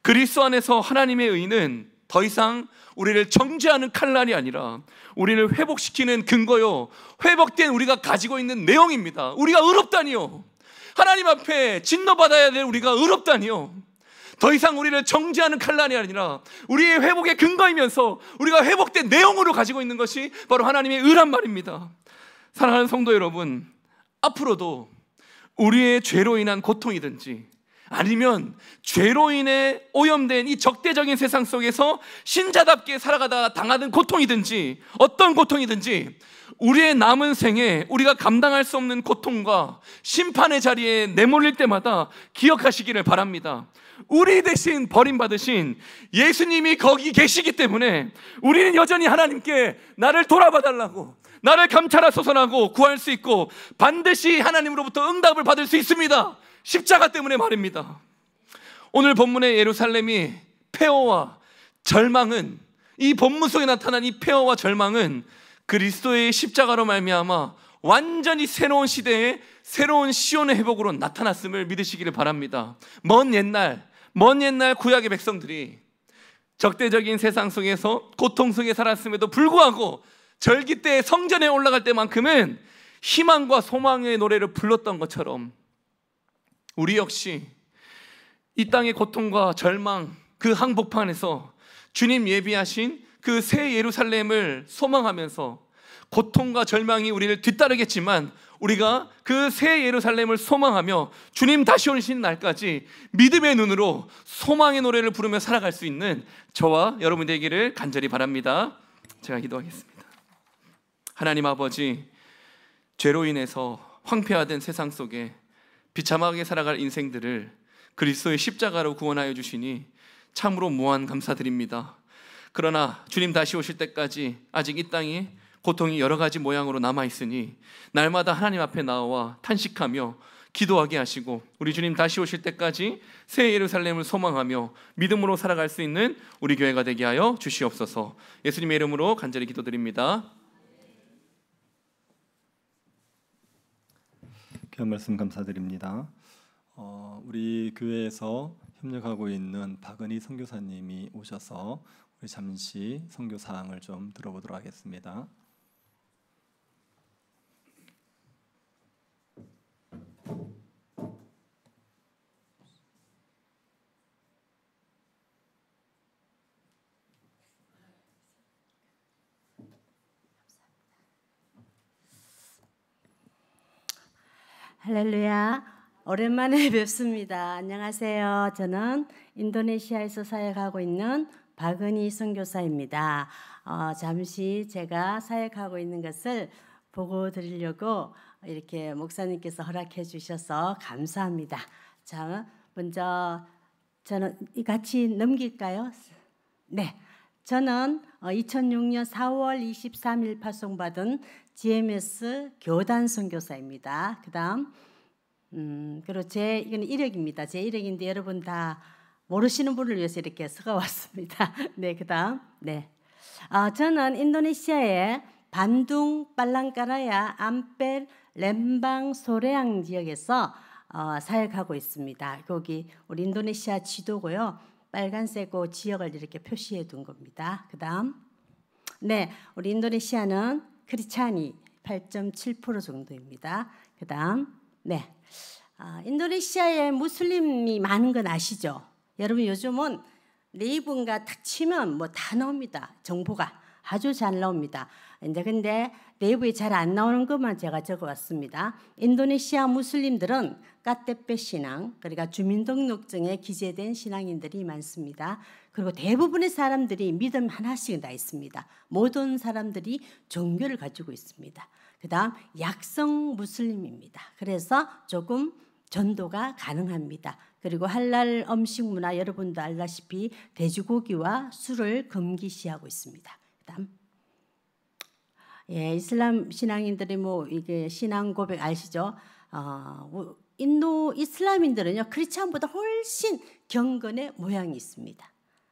그리스도 안에서 하나님의 의는 더 이상 우리를 정죄하는 칼날이 아니라 우리를 회복시키는 근거요, 회복된 우리가 가지고 있는 내용입니다. 우리가 의롭다니요, 하나님 앞에 진노받아야 될 우리가 의롭다니요, 더 이상 우리를 정죄하는 칼날이 아니라 우리의 회복의 근거이면서 우리가 회복된 내용으로 가지고 있는 것이 바로 하나님의 의란 말입니다. 사랑하는 성도 여러분, 앞으로도 우리의 죄로 인한 고통이든지 아니면 죄로 인해 오염된 이 적대적인 세상 속에서 신자답게 살아가다 당하는 고통이든지 어떤 고통이든지 우리의 남은 생에 우리가 감당할 수 없는 고통과 심판의 자리에 내몰릴 때마다 기억하시기를 바랍니다. 우리 대신 버림받으신 예수님이 거기 계시기 때문에 우리는 여전히 하나님께 나를 돌아봐 달라고, 나를 감찰하소서라고 구할 수 있고 반드시 하나님으로부터 응답을 받을 수 있습니다. 십자가 때문에 말입니다. 오늘 본문의 예루살렘이 폐허와 절망은, 이 본문 속에 나타난 이 폐허와 절망은 그리스도의 십자가로 말미암아 완전히 새로운 시대에 새로운 시온의 회복으로 나타났음을 믿으시기를 바랍니다. 먼 옛날 구약의 백성들이 적대적인 세상 속에서 고통 속에 살았음에도 불구하고 절기 때 성전에 올라갈 때만큼은 희망과 소망의 노래를 불렀던 것처럼 우리 역시 이 땅의 고통과 절망, 그 항복판에서 주님 예비하신 그 새 예루살렘을 소망하면서 고통과 절망이 우리를 뒤따르겠지만 우리가 그 새 예루살렘을 소망하며 주님 다시 오신 날까지 믿음의 눈으로 소망의 노래를 부르며 살아갈 수 있는 저와 여러분 되기를 간절히 바랍니다. 제가 기도하겠습니다. 하나님 아버지, 죄로 인해서 황폐화된 세상 속에 비참하게 살아갈 인생들을 그리스도의 십자가로 구원하여 주시니 참으로 무한 감사드립니다. 그러나 주님 다시 오실 때까지 아직 이 땅이 고통이 여러 가지 모양으로 남아있으니 날마다 하나님 앞에 나와 탄식하며 기도하게 하시고 우리 주님 다시 오실 때까지 새 예루살렘을 소망하며 믿음으로 살아갈 수 있는 우리 교회가 되게 하여 주시옵소서. 예수님의 이름으로 간절히 기도드립니다. 귀한 말씀 감사드립니다. 우리 교회에서 협력하고 있는 박은희 선교사님이 오셔서 우리 잠시 선교 사항을 좀 들어보도록 하겠습니다. 할렐루야. 오랜만에 뵙습니다. 안녕하세요. 저는 인도네시아에서 사역하고 있는 박은희 선교사입니다. 잠시 제가 사역하고 있는 것을 보고 드리려고 이렇게 목사님께서 허락해 주셔서 감사합니다. 자, 먼저 저는 같이 넘길까요? 네. 저는 2006년 4월 23일 파송받은 GMS 교단 선교사입니다. 그다음 그리고 이건 이력입니다. 제 이력인데 여러분 다 모르시는 분을 위해서 이렇게 써왔습니다. 네, 그다음 저는 인도네시아의 반둥, 빨랑까라야, 암펠, 렘방, 소레앙 지역에서 사역하고 있습니다. 거기 우리 인도네시아 지도고요. 빨간색 지역을 이렇게 표시해 둔 겁니다. 그다음 우리 인도네시아는 크리스찬이 8.7% 정도입니다. 그다음 인도네시아에 무슬림이 많은 건 아시죠? 여러분 요즘은 네이버인가 탁 치면 다 나옵니다. 정보가 아주 잘 나옵니다. 근데 네이버에 잘 안 나오는 것만 제가 적어왔습니다. 인도네시아 무슬림들은 까테페 신앙, 그러니까 주민등록증에 기재된 신앙인들이 많습니다. 그리고 대부분의 사람들이 믿음 하나씩은 다 있습니다. 모든 사람들이 종교를 가지고 있습니다. 그다음 약성 무슬림입니다. 그래서 조금 전도가 가능합니다. 그리고 할랄 음식 문화 여러분도 알다시피 돼지고기와 술을 금기시하고 있습니다. 그다음 이슬람 신앙인들이 이게 신앙 고백 아시죠? 인도 이슬람인들은요 크리스찬보다 훨씬 경건의 모양이 있습니다.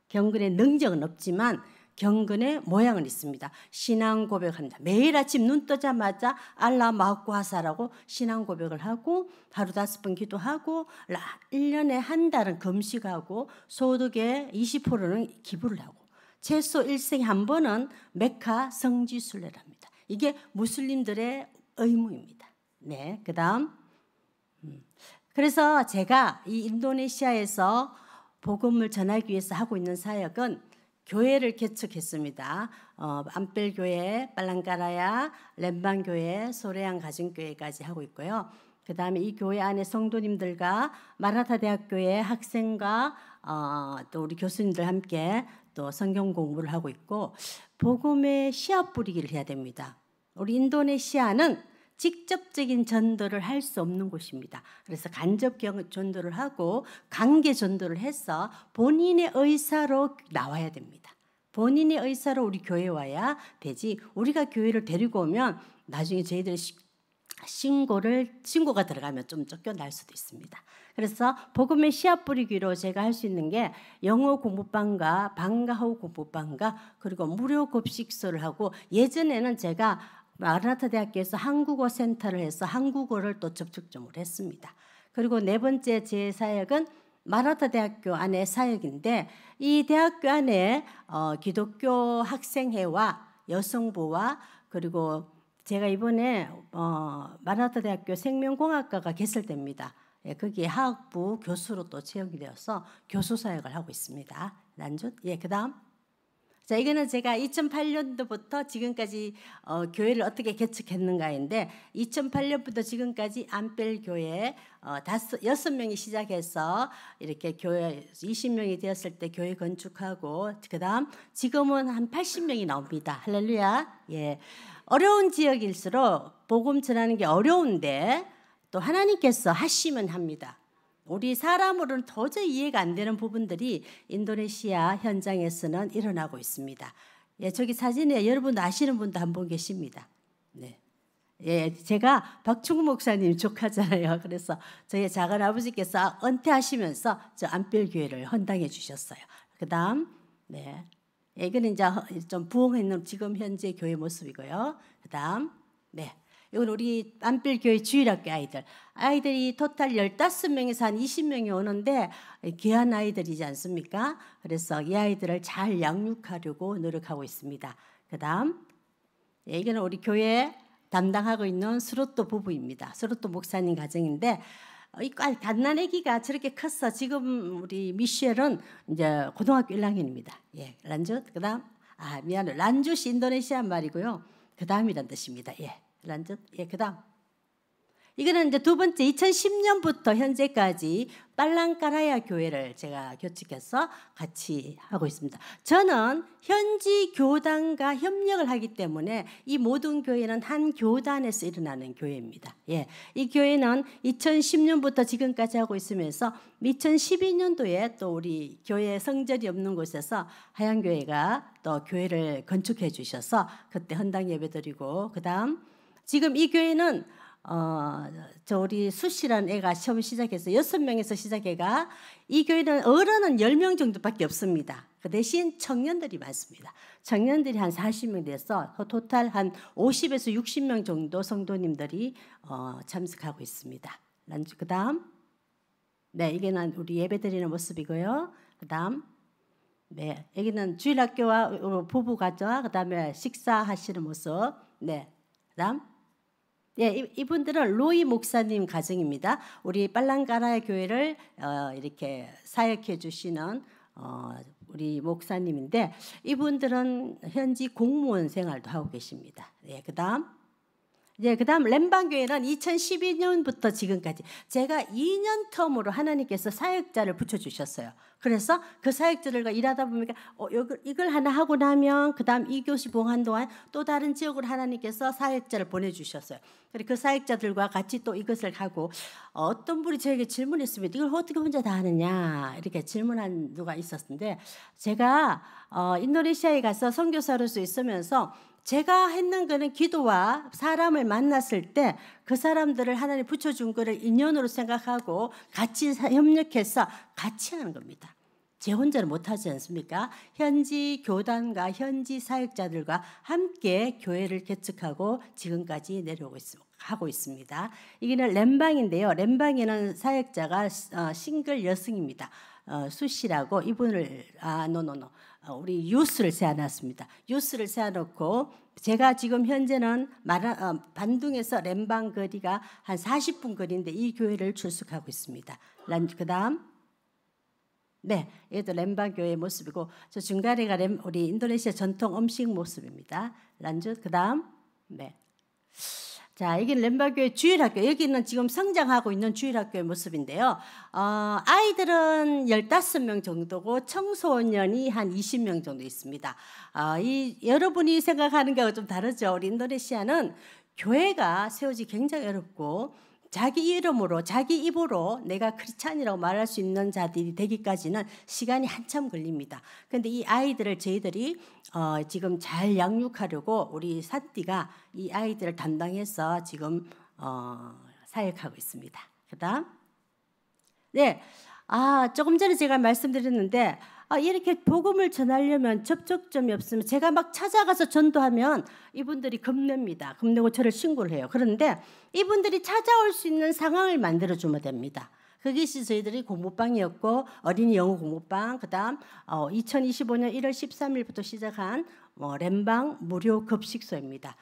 경건의 능력은 없지만 경건의 모양은 있습니다. 신앙 고백합니다. 매일 아침 눈 뜨자마자 알라 마쿠하사라고 신앙 고백을 하고 하루 5번 기도하고 1년에 한 달은 금식하고 소득의 20%는 기부를 하고 최소 일생에 한 번은 메카 성지순례를 합니다. 이게 무슬림들의 의무입니다. 네, 그다음 그래서 제가 이 인도네시아에서 복음을 전하기 위해서 하고 있는 사역은 교회를 개척했습니다. 암펠 교회, 빨랑까라야, 렘방 교회, 소레앙 가정교회까지 하고 있고요. 그 다음에 이 교회 안에 성도님들과 마라타 대학교의 학생과 또 우리 교수님들 함께 또 성경 공부를 하고 있고 복음의 씨앗 뿌리기를 해야 됩니다. 우리 인도네시아는 직접적인 전도를 할 수 없는 곳입니다. 그래서 간접 전도를 하고 관계 전도를 해서 본인의 의사로 나와야 됩니다. 본인의 의사로 우리 교회에 와야 되지. 우리가 교회를 데리고 오면 나중에 저희들이 신고가 들어가면 좀 쫓겨날 수도 있습니다. 그래서 복음의 씨앗 뿌리기로 제가 할 수 있는 게 영어 공부방과 방과후 공부방과 그리고 무료 급식소를 하고 예전에는 제가 마라나타 대학교에서 한국어 센터를 해서 한국어를 또 접촉점을 했습니다. 그리고 네 번째 제 사역은 마라나타 대학교 안에 사역인데 이 대학교 안에 기독교 학생회와 여성부와 그리고 제가 이번에 마라나타 대학교 생명공학과가 개설됩니다. 예, 거기에 화학부 교수로 또 채용이 되어서 교수 사역을 하고 있습니다. 란젓. 예, 그다음. 자, 이거는 제가 2008년도부터 지금까지 교회를 어떻게 개척했는가인데 2008년부터 지금까지 안벨교회 6명이 시작해서 이렇게 교회 20명이 되었을 때 교회 건축하고 그다음 지금은 한 80명이 나옵니다. 할렐루야. 예. 어려운 지역일수록 복음 전하는 게 어려운데 또 하나님께서 하시면 합니다. 우리 사람으로는 도저히 이해가 안 되는 부분들이 인도네시아 현장에서는 일어나고 있습니다. 예, 저기 사진에 여러분 아시는 분도 한 분 계십니다. 네. 예, 제가 박충구 목사님 조카잖아요. 그래서 저희 작은 아버지께서 은퇴하시면서 저 안별교회를 헌당해 주셨어요. 그다음, 네. 예, 이거는 이제 좀 부흥했는 지금 현재 교회 모습이고요. 그다음, 네. 이건 우리 안별교회 주일학교 아이들이 토탈 15명에서 한 20명이 오는데 귀한 아이들이지 않습니까? 그래서 이 아이들을 잘 양육하려고 노력하고 있습니다. 그 다음 이거는 우리 교회 담당하고 있는 스로또 부부입니다. 스로또 목사님 가정인데 이 갓난아기가 저렇게 컸어. 지금 우리 미셸은 이제 고등학교 1학년입니다. 예, 란젓. 그 다음 미안해. 란젓이 인도네시아 말이고요. 그 다음이란 뜻입니다. 예. 란젓. 예, 그다음. 이거는 이제 두 번째 2010년부터 현재까지 빨랑까라야 교회를 제가 교축해서 같이 하고 있습니다. 저는 현지 교단과 협력을 하기 때문에 이 모든 교회는 한 교단에서 일어나는 교회입니다. 예, 이 교회는 2010년부터 지금까지 하고 있으면서 2012년도에 또 우리 교회 성전이 없는 곳에서 하양교회가 또 교회를 건축해 주셔서 그때 헌당 예배드리고 그다음 지금 이 교회는 저 우리 수씨라는 애가 처음 시작해서 6명에서 시작해가 이 교회는 어른은 10명 정도밖에 없습니다. 그 대신 청년들이 많습니다. 청년들이 한 40명 돼서 토탈 한 50에서 60명 정도 성도님들이 참석하고 있습니다. 그 다음 네, 이게는 우리 예배드리는 모습이고요. 그 다음 네, 여기는 주일학교와 부부가죠. 그 다음에 식사하시는 모습. 네, 그 다음 예, 이분들은 로이 목사님 가정입니다. 우리 빨랑가라 교회를 이렇게 사역해 주시는 우리 목사님인데 이분들은 현지 공무원 생활도 하고 계십니다. 예, 그다음 렘방교회는 2012년부터 지금까지 제가 2년 텀으로 하나님께서 사역자를 붙여주셨어요. 그래서 그 사역자들과 일하다 보니까 이걸 하나 하고 나면 그 다음 2교시 봉한 동안 또 다른 지역으로 하나님께서 사역자를 보내주셨어요. 그리고 그 사역자들과 같이 또 이것을 하고 어떤 분이 저에게 질문했습니다. 이걸 어떻게 혼자 다 하느냐 이렇게 질문한 누가 있었는데 제가 인도네시아에 가서 선교사로서 있으면서 제가 했는 거는 기도와 사람을 만났을 때 그 사람들을 하나님 붙여준 거를 인연으로 생각하고 같이 협력해서 같이 하는 겁니다. 제 혼자는 못하지 않습니까? 현지 교단과 현지 사역자들과 함께 교회를 개척하고 지금까지 내려오고 하고 있습니다. 이게는 렘방인데요. 렘방에는 사역자가 싱글 여성입니다. 수씨라고 이분을 우리 유스를 세워놨습니다. 유스를 세워놓고 제가 지금 현재는 반둥에서 렘방 거리가 한 40분 거리인데 이 교회를 출석하고 있습니다. 그 다음 네, 얘도 렘방 교회의 모습이고 저 중간에가 우리 인도네시아 전통 음식 모습입니다. 란주 그 다음 네. 자, 이게 렘바교회 주일학교, 여기는 지금 성장하고 있는 주일학교의 모습인데요. 아이들은 15명 정도고 청소년이 한 20명 정도 있습니다. 여러분이 생각하는 게 좀 다르죠. 우리 인도네시아는 교회가 세워지기 굉장히 어렵고 자기 이름으로 자기 입으로 내가 크리스찬이라고 말할 수 있는 자들이 되기까지는 시간이 한참 걸립니다. 그런데 이 아이들을 저희들이 지금 잘 양육하려고 우리 산띠가 이 아이들을 담당해서 지금 사역하고 있습니다. 그다음 네, 조금 전에 제가 말씀드렸는데 이렇게 복음을 전하려면 접촉점이 없으면 제가 막 찾아가서 전도하면 이분들이 겁냅니다. 겁내고 저를 신고를 해요. 그런데 이분들이 찾아올 수 있는 상황을 만들어주면 됩니다. 그것이 저희들이 공부방이었고 어린이 영어 공부방, 그다음 2025년 1월 13일부터 시작한 렘방 무료 급식소입니다.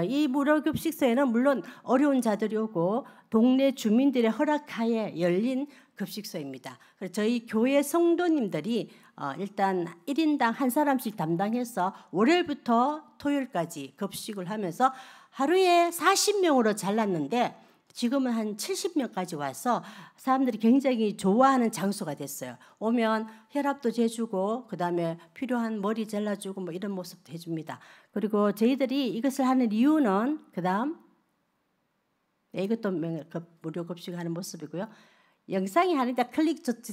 이 무료 급식소에는 물론 어려운 자들이 오고 동네 주민들의 허락하에 열린 급식소입니다. 그래서 저희 교회 성도님들이 일단 1인당 한 사람씩 담당해서 월요일부터 토요일까지 급식을 하면서 하루에 40명으로 잘랐는데 지금은 한 70명까지 와서 사람들이 굉장히 좋아하는 장소가 됐어요. 오면 혈압도 재주고 그다음에 필요한 머리 잘라주고 뭐 이런 모습도 해줍니다. 그리고 저희들이 이것을 하는 이유는 그다음 이것도 무료 급식하는 모습이고요. 영상이 하는데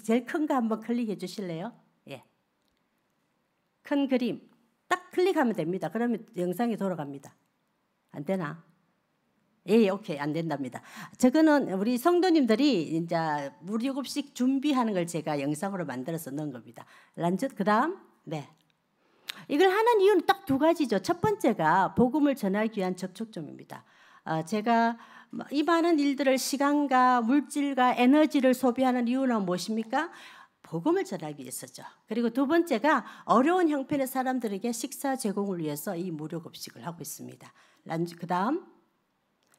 제일 큰 거 한번 클릭해 주실래요? 예. 큰 그림 딱 클릭하면 됩니다. 그러면 영상이 돌아갑니다. 안 되나? 예, 오케이, 안 된답니다. 저거는 우리 성도님들이 이제 무료 급식 준비하는 걸 제가 영상으로 만들어서 넣은 겁니다. 그다음 네. 이걸 하는 이유는 딱 두 가지죠. 첫 번째가 복음을 전하기 위한 접촉점입니다. 제가 이 많은 일들을 시간과 물질과 에너지를 소비하는 이유는 무엇입니까? 복음을 전하기 위해서죠. 그리고 두 번째가 어려운 형편의 사람들에게 식사 제공을 위해서 이 무료 급식을 하고 있습니다. 그다음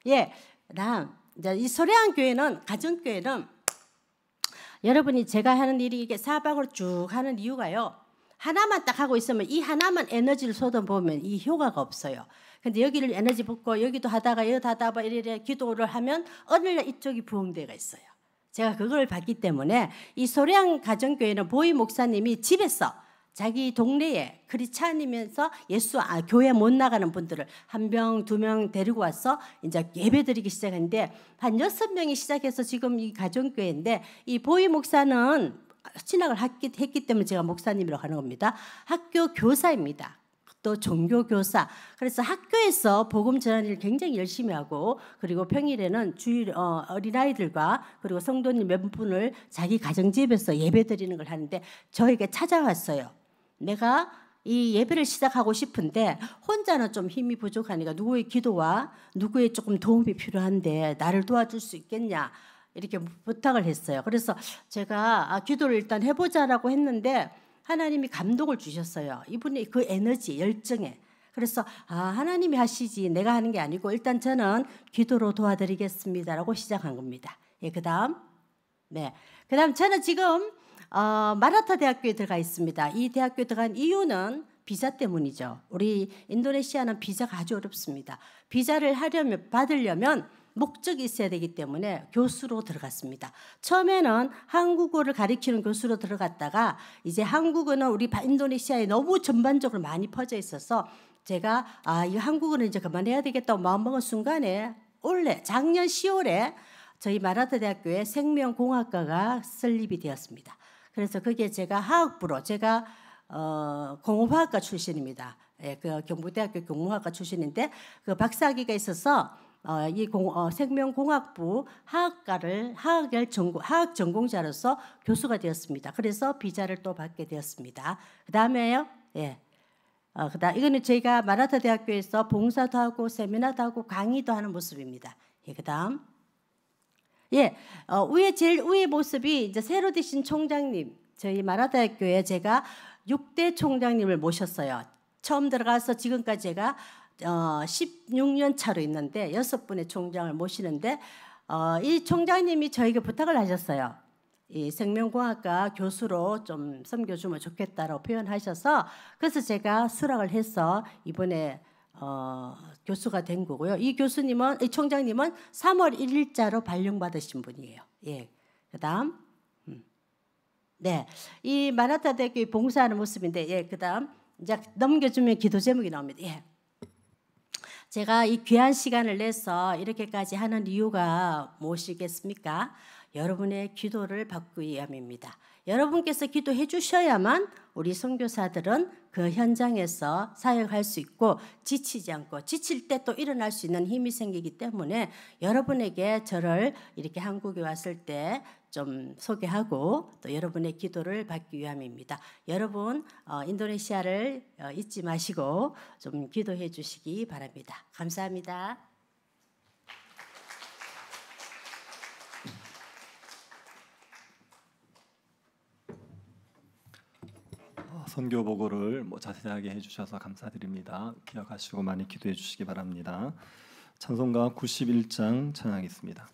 이제 이 소래안 교회는 가정교회는 여러분이 제가 하는 일이 이게 사방으로 쭉 하는 이유가요. 하나만 딱 하고 있으면 이 하나만 에너지를 쏟아보면 이 효과가 없어요. 근데 여기를 에너지 붓고 여기도 하다가 여기도 하다가 이래 기도를 하면 어느 날 이쪽이 부흥대가 있어요. 제가 그걸 봤기 때문에 이 소래안 가정교회는 보이 목사님이 집에서 자기 동네에 크리스찬이면서 교회 못 나가는 분들을 1명, 2명 데리고 와서 이제 예배드리기 시작했는데 한 6명이 시작해서 지금 이 가정교회인데 이 보이 목사는 신학을 했기 때문에 제가 목사님이라고 하는 겁니다. 학교 교사입니다. 또 종교교사. 그래서 학교에서 복음 전하는 일을 굉장히 열심히 하고 그리고 평일에는 주일 어린아이들과 그리고 성도님 몇 분을 자기 가정집에서 예배드리는 걸 하는데 저에게 찾아왔어요. 내가 이 예배를 시작하고 싶은데 혼자는 좀 힘이 부족하니까 누구의 기도와 누구의 조금 도움이 필요한데 나를 도와줄 수 있겠냐 이렇게 부탁을 했어요. 그래서 제가 기도를 일단 해보자라고 했는데 하나님이 감동을 주셨어요. 이분의 그 에너지, 열정에. 그래서 하나님이 하시지 내가 하는 게 아니고 일단 저는 기도로 도와드리겠습니다라고 시작한 겁니다. 예, 그다음 저는 지금 마라타 대학교에 들어가 있습니다. 이 대학교에 들어간 이유는 비자 때문이죠. 우리 인도네시아는 비자가 아주 어렵습니다. 비자를 받으려면 목적이 있어야 되기 때문에 교수로 들어갔습니다. 처음에는 한국어를 가르치는 교수로 들어갔다가 이제 한국어는 우리 인도네시아에 너무 전반적으로 많이 퍼져 있어서 제가 이 한국어는 이제 그만해야 되겠다고 마음먹은 순간에 작년 10월에 저희 마라타 대학교에 생명공학과가 설립이 되었습니다. 그래서 거기에 제가 화학부로 제가 공업화학과 출신입니다. 예, 그 경북대학교 공업화학과 출신인데 그 박사학위가 있어서 생명공학부 화학 전공자로서 교수가 되었습니다. 그래서 비자를 또 받게 되었습니다. 그다음에요. 그다음 이거는 저희가 마라타 대학교에서 봉사도 하고 세미나도 하고 강의도 하는 모습입니다. 그다음 제일 위의 모습이 이제 새로 되신 총장님, 저희 마라타 대학교에 제가 6대 총장님을 모셨어요. 처음 들어가서 지금까지 제가 16년 차로 있는데 6분의 총장을 모시는데 이 총장님이 저에게 부탁을 하셨어요. 이 생명공학과 교수로 좀 섬겨주면 좋겠다라고 표현하셔서 그래서 제가 수락을 해서 이번에 교수가 된 거고요. 이 교수님은, 이 총장님은 3월 1일자로 발령받으신 분이에요. 예. 그다음, 네, 이 마라타 대교에 봉사하는 모습인데, 예, 그다음 이제 넘겨주면 기도 제목이 나옵니다. 예. 제가 이 귀한 시간을 내서 이렇게까지 하는 이유가 무엇이겠습니까? 여러분의 기도를 받기 위함입니다. 여러분께서 기도해 주셔야만 우리 선교사들은 그 현장에서 사역할 수 있고 지치지 않고, 지칠 때 또 일어날 수 있는 힘이 생기기 때문에 여러분에게 저를 이렇게 한국에 왔을 때 좀 소개하고 또 여러분의 기도를 받기 위함입니다. 여러분 인도네시아를 잊지 마시고 좀 기도해 주시기 바랍니다. 감사합니다. 선교 보고를 자세하게 해주셔서 감사드립니다. 기억하시고 많이 기도해 주시기 바랍니다. 찬송가 91장 찬양하겠습니다.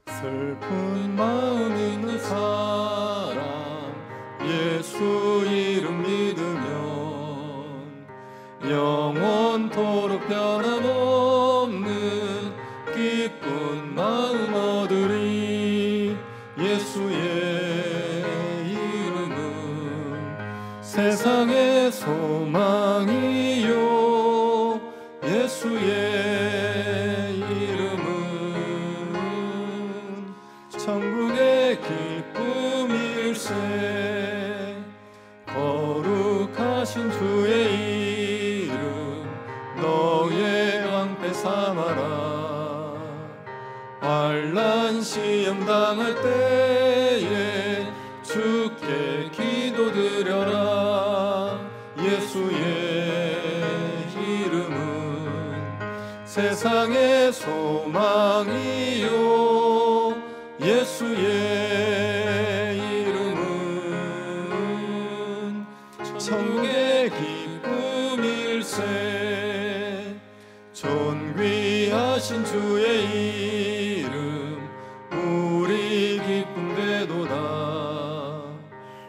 슬픈 마음 있는 사람 예수 이름 믿으면 영원토록 변함없는 기쁜 마음 얻으리. 예수의 이름은 세상의 소망이요 예수의 이름은 천국의 기쁨일세. 거룩하신 주의 이름 너의 방패 삼아라. 환난 시험 당할 때에 주께 기도드려라. 예수의 이름은 세상의 소망이요 예수의 이름은 천국의 기쁨일세. 존귀하신 주의 이름 우리 기쁨 되도다.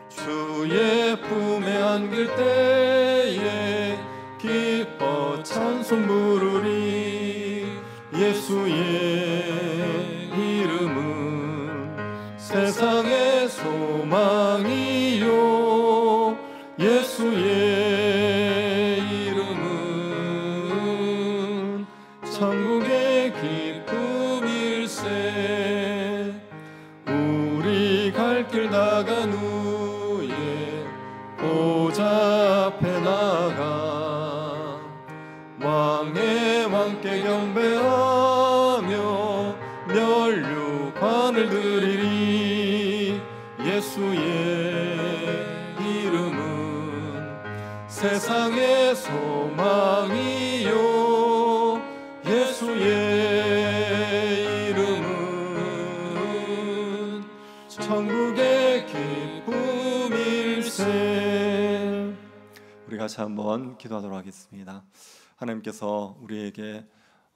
주의 품에 안길 때에 기뻐 찬송 부르리. 예수의 이름은 세상의 소망이요 예수의 이름은 천국의 기쁨일세. 우리 갈 길 나간 후에 보좌 앞에 나가 왕의 왕께 경배하며 면류관을 드리리. 예수의 이름은 세상의 소망이요 예수의 이름은 천국의 기쁨일세. 우리 같이 한번 기도하도록 하겠습니다. 하나님께서 우리에게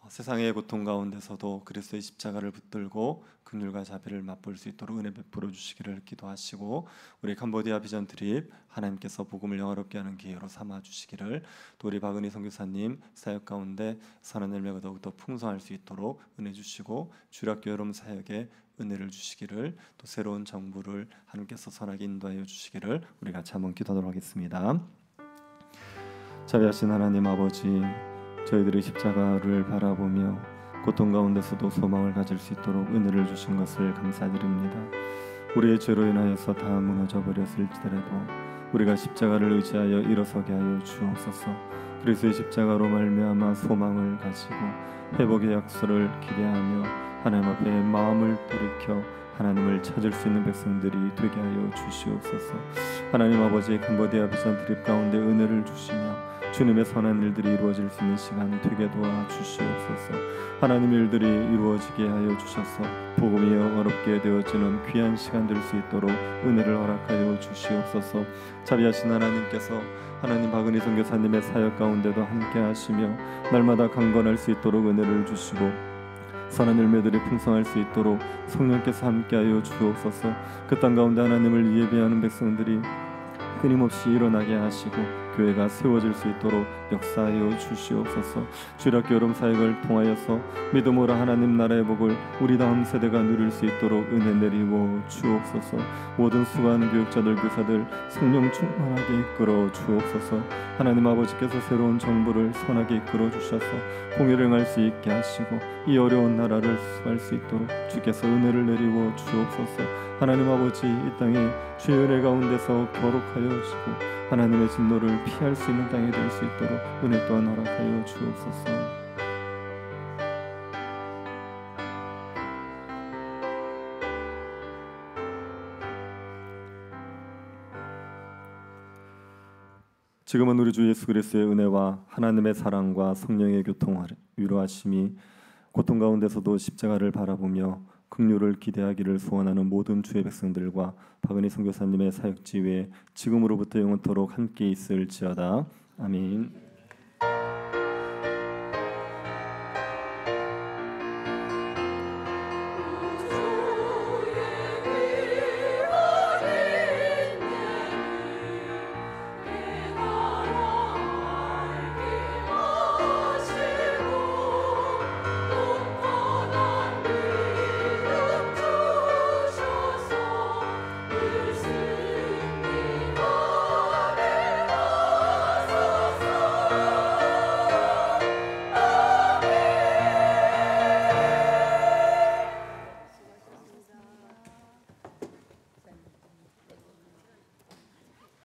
세상의 고통 가운데서도 그리스도의 십자가를 붙들고 긍휼과 자비를 맛볼 수 있도록 은혜 베풀어 주시기를 기도하시고, 우리 캄보디아 비전 트립 하나님께서 복음을 영화롭게 하는 기회로 삼아 주시기를, 또 우리 박은희 선교사님 사역 가운데 선한 열매가 더욱더 풍성할 수 있도록 은혜 주시고, 주일학교 여름 사역에 은혜를 주시기를, 또 새로운 정부를 하나님께서 선하게 인도하여 주시기를 우리 같이 한번 기도하도록 하겠습니다. 자비하신 하나님 아버지, 저희들이 십자가를 바라보며 고통 가운데서도 소망을 가질 수 있도록 은혜를 주신 것을 감사드립니다. 우리의 죄로 인하여서 다 무너져 버렸을지라도 우리가 십자가를 의지하여 일어서게 하여 주옵소서. 그리스도의 십자가로 말미암아 소망을 가지고 회복의 약속을 기대하며 하나님 앞에 마음을 돌이켜 하나님을 찾을 수 있는 백성들이 되게 하여 주시옵소서. 하나님 아버지, 캄보디아 비전 트립 가운데 은혜를 주시며 주님의 선한 일들이 이루어질 수 있는 시간 되게 도와주시옵소서. 하나님의 일들이 이루어지게 하여 주셔서 복음이 어렵게 되어지는 귀한 시간 될 수 있도록 은혜를 허락하여 주시옵소서. 자비하신 하나님께서 하나님 박은희 선교사님의 사역 가운데도 함께 하시며 날마다 강건할 수 있도록 은혜를 주시고 선한 열매들이 풍성할 수 있도록 성령께서 함께하여 주옵소서. 그 땅 가운데 하나님을 예배하는 백성들이 끊임없이 일어나게 하시고 교회가 세워질 수 있도록 역사하여 주시옵소서. 주일학교 여름 사역을 통하여서 믿음으로 하나님 나라의 복을 우리 다음 세대가 누릴 수 있도록 은혜 내리고 주옵소서. 모든 수고하는 교육자들 교사들 성령 충만하게 이끌어 주옵소서. 하나님 아버지께서 새로운 정부를 선하게 이끌어 주셔서 공의를 행할 수 있게 하시고 이 어려운 나라를 수할 수 있도록 주께서 은혜를 내리고 주옵소서. 하나님 아버지 이 땅에 주의 은혜 가운데서 거룩하여 주시고 하나님의 진노를 피할 수 있는 땅이 될 수 있도록 은혜 또한 허락하여 주옵소서. 지금은 우리 주 예수 그리스도의 은혜와 하나님의 사랑과 성령의 교통 위로하심이 고통 가운데서도 십자가를 바라보며 긍휼을 기대하기를 소원하는 모든 주의 백성들과 박은희 선교사님의 사역지 위에 지금으로부터 영원토록 함께 있을지어다. 아멘.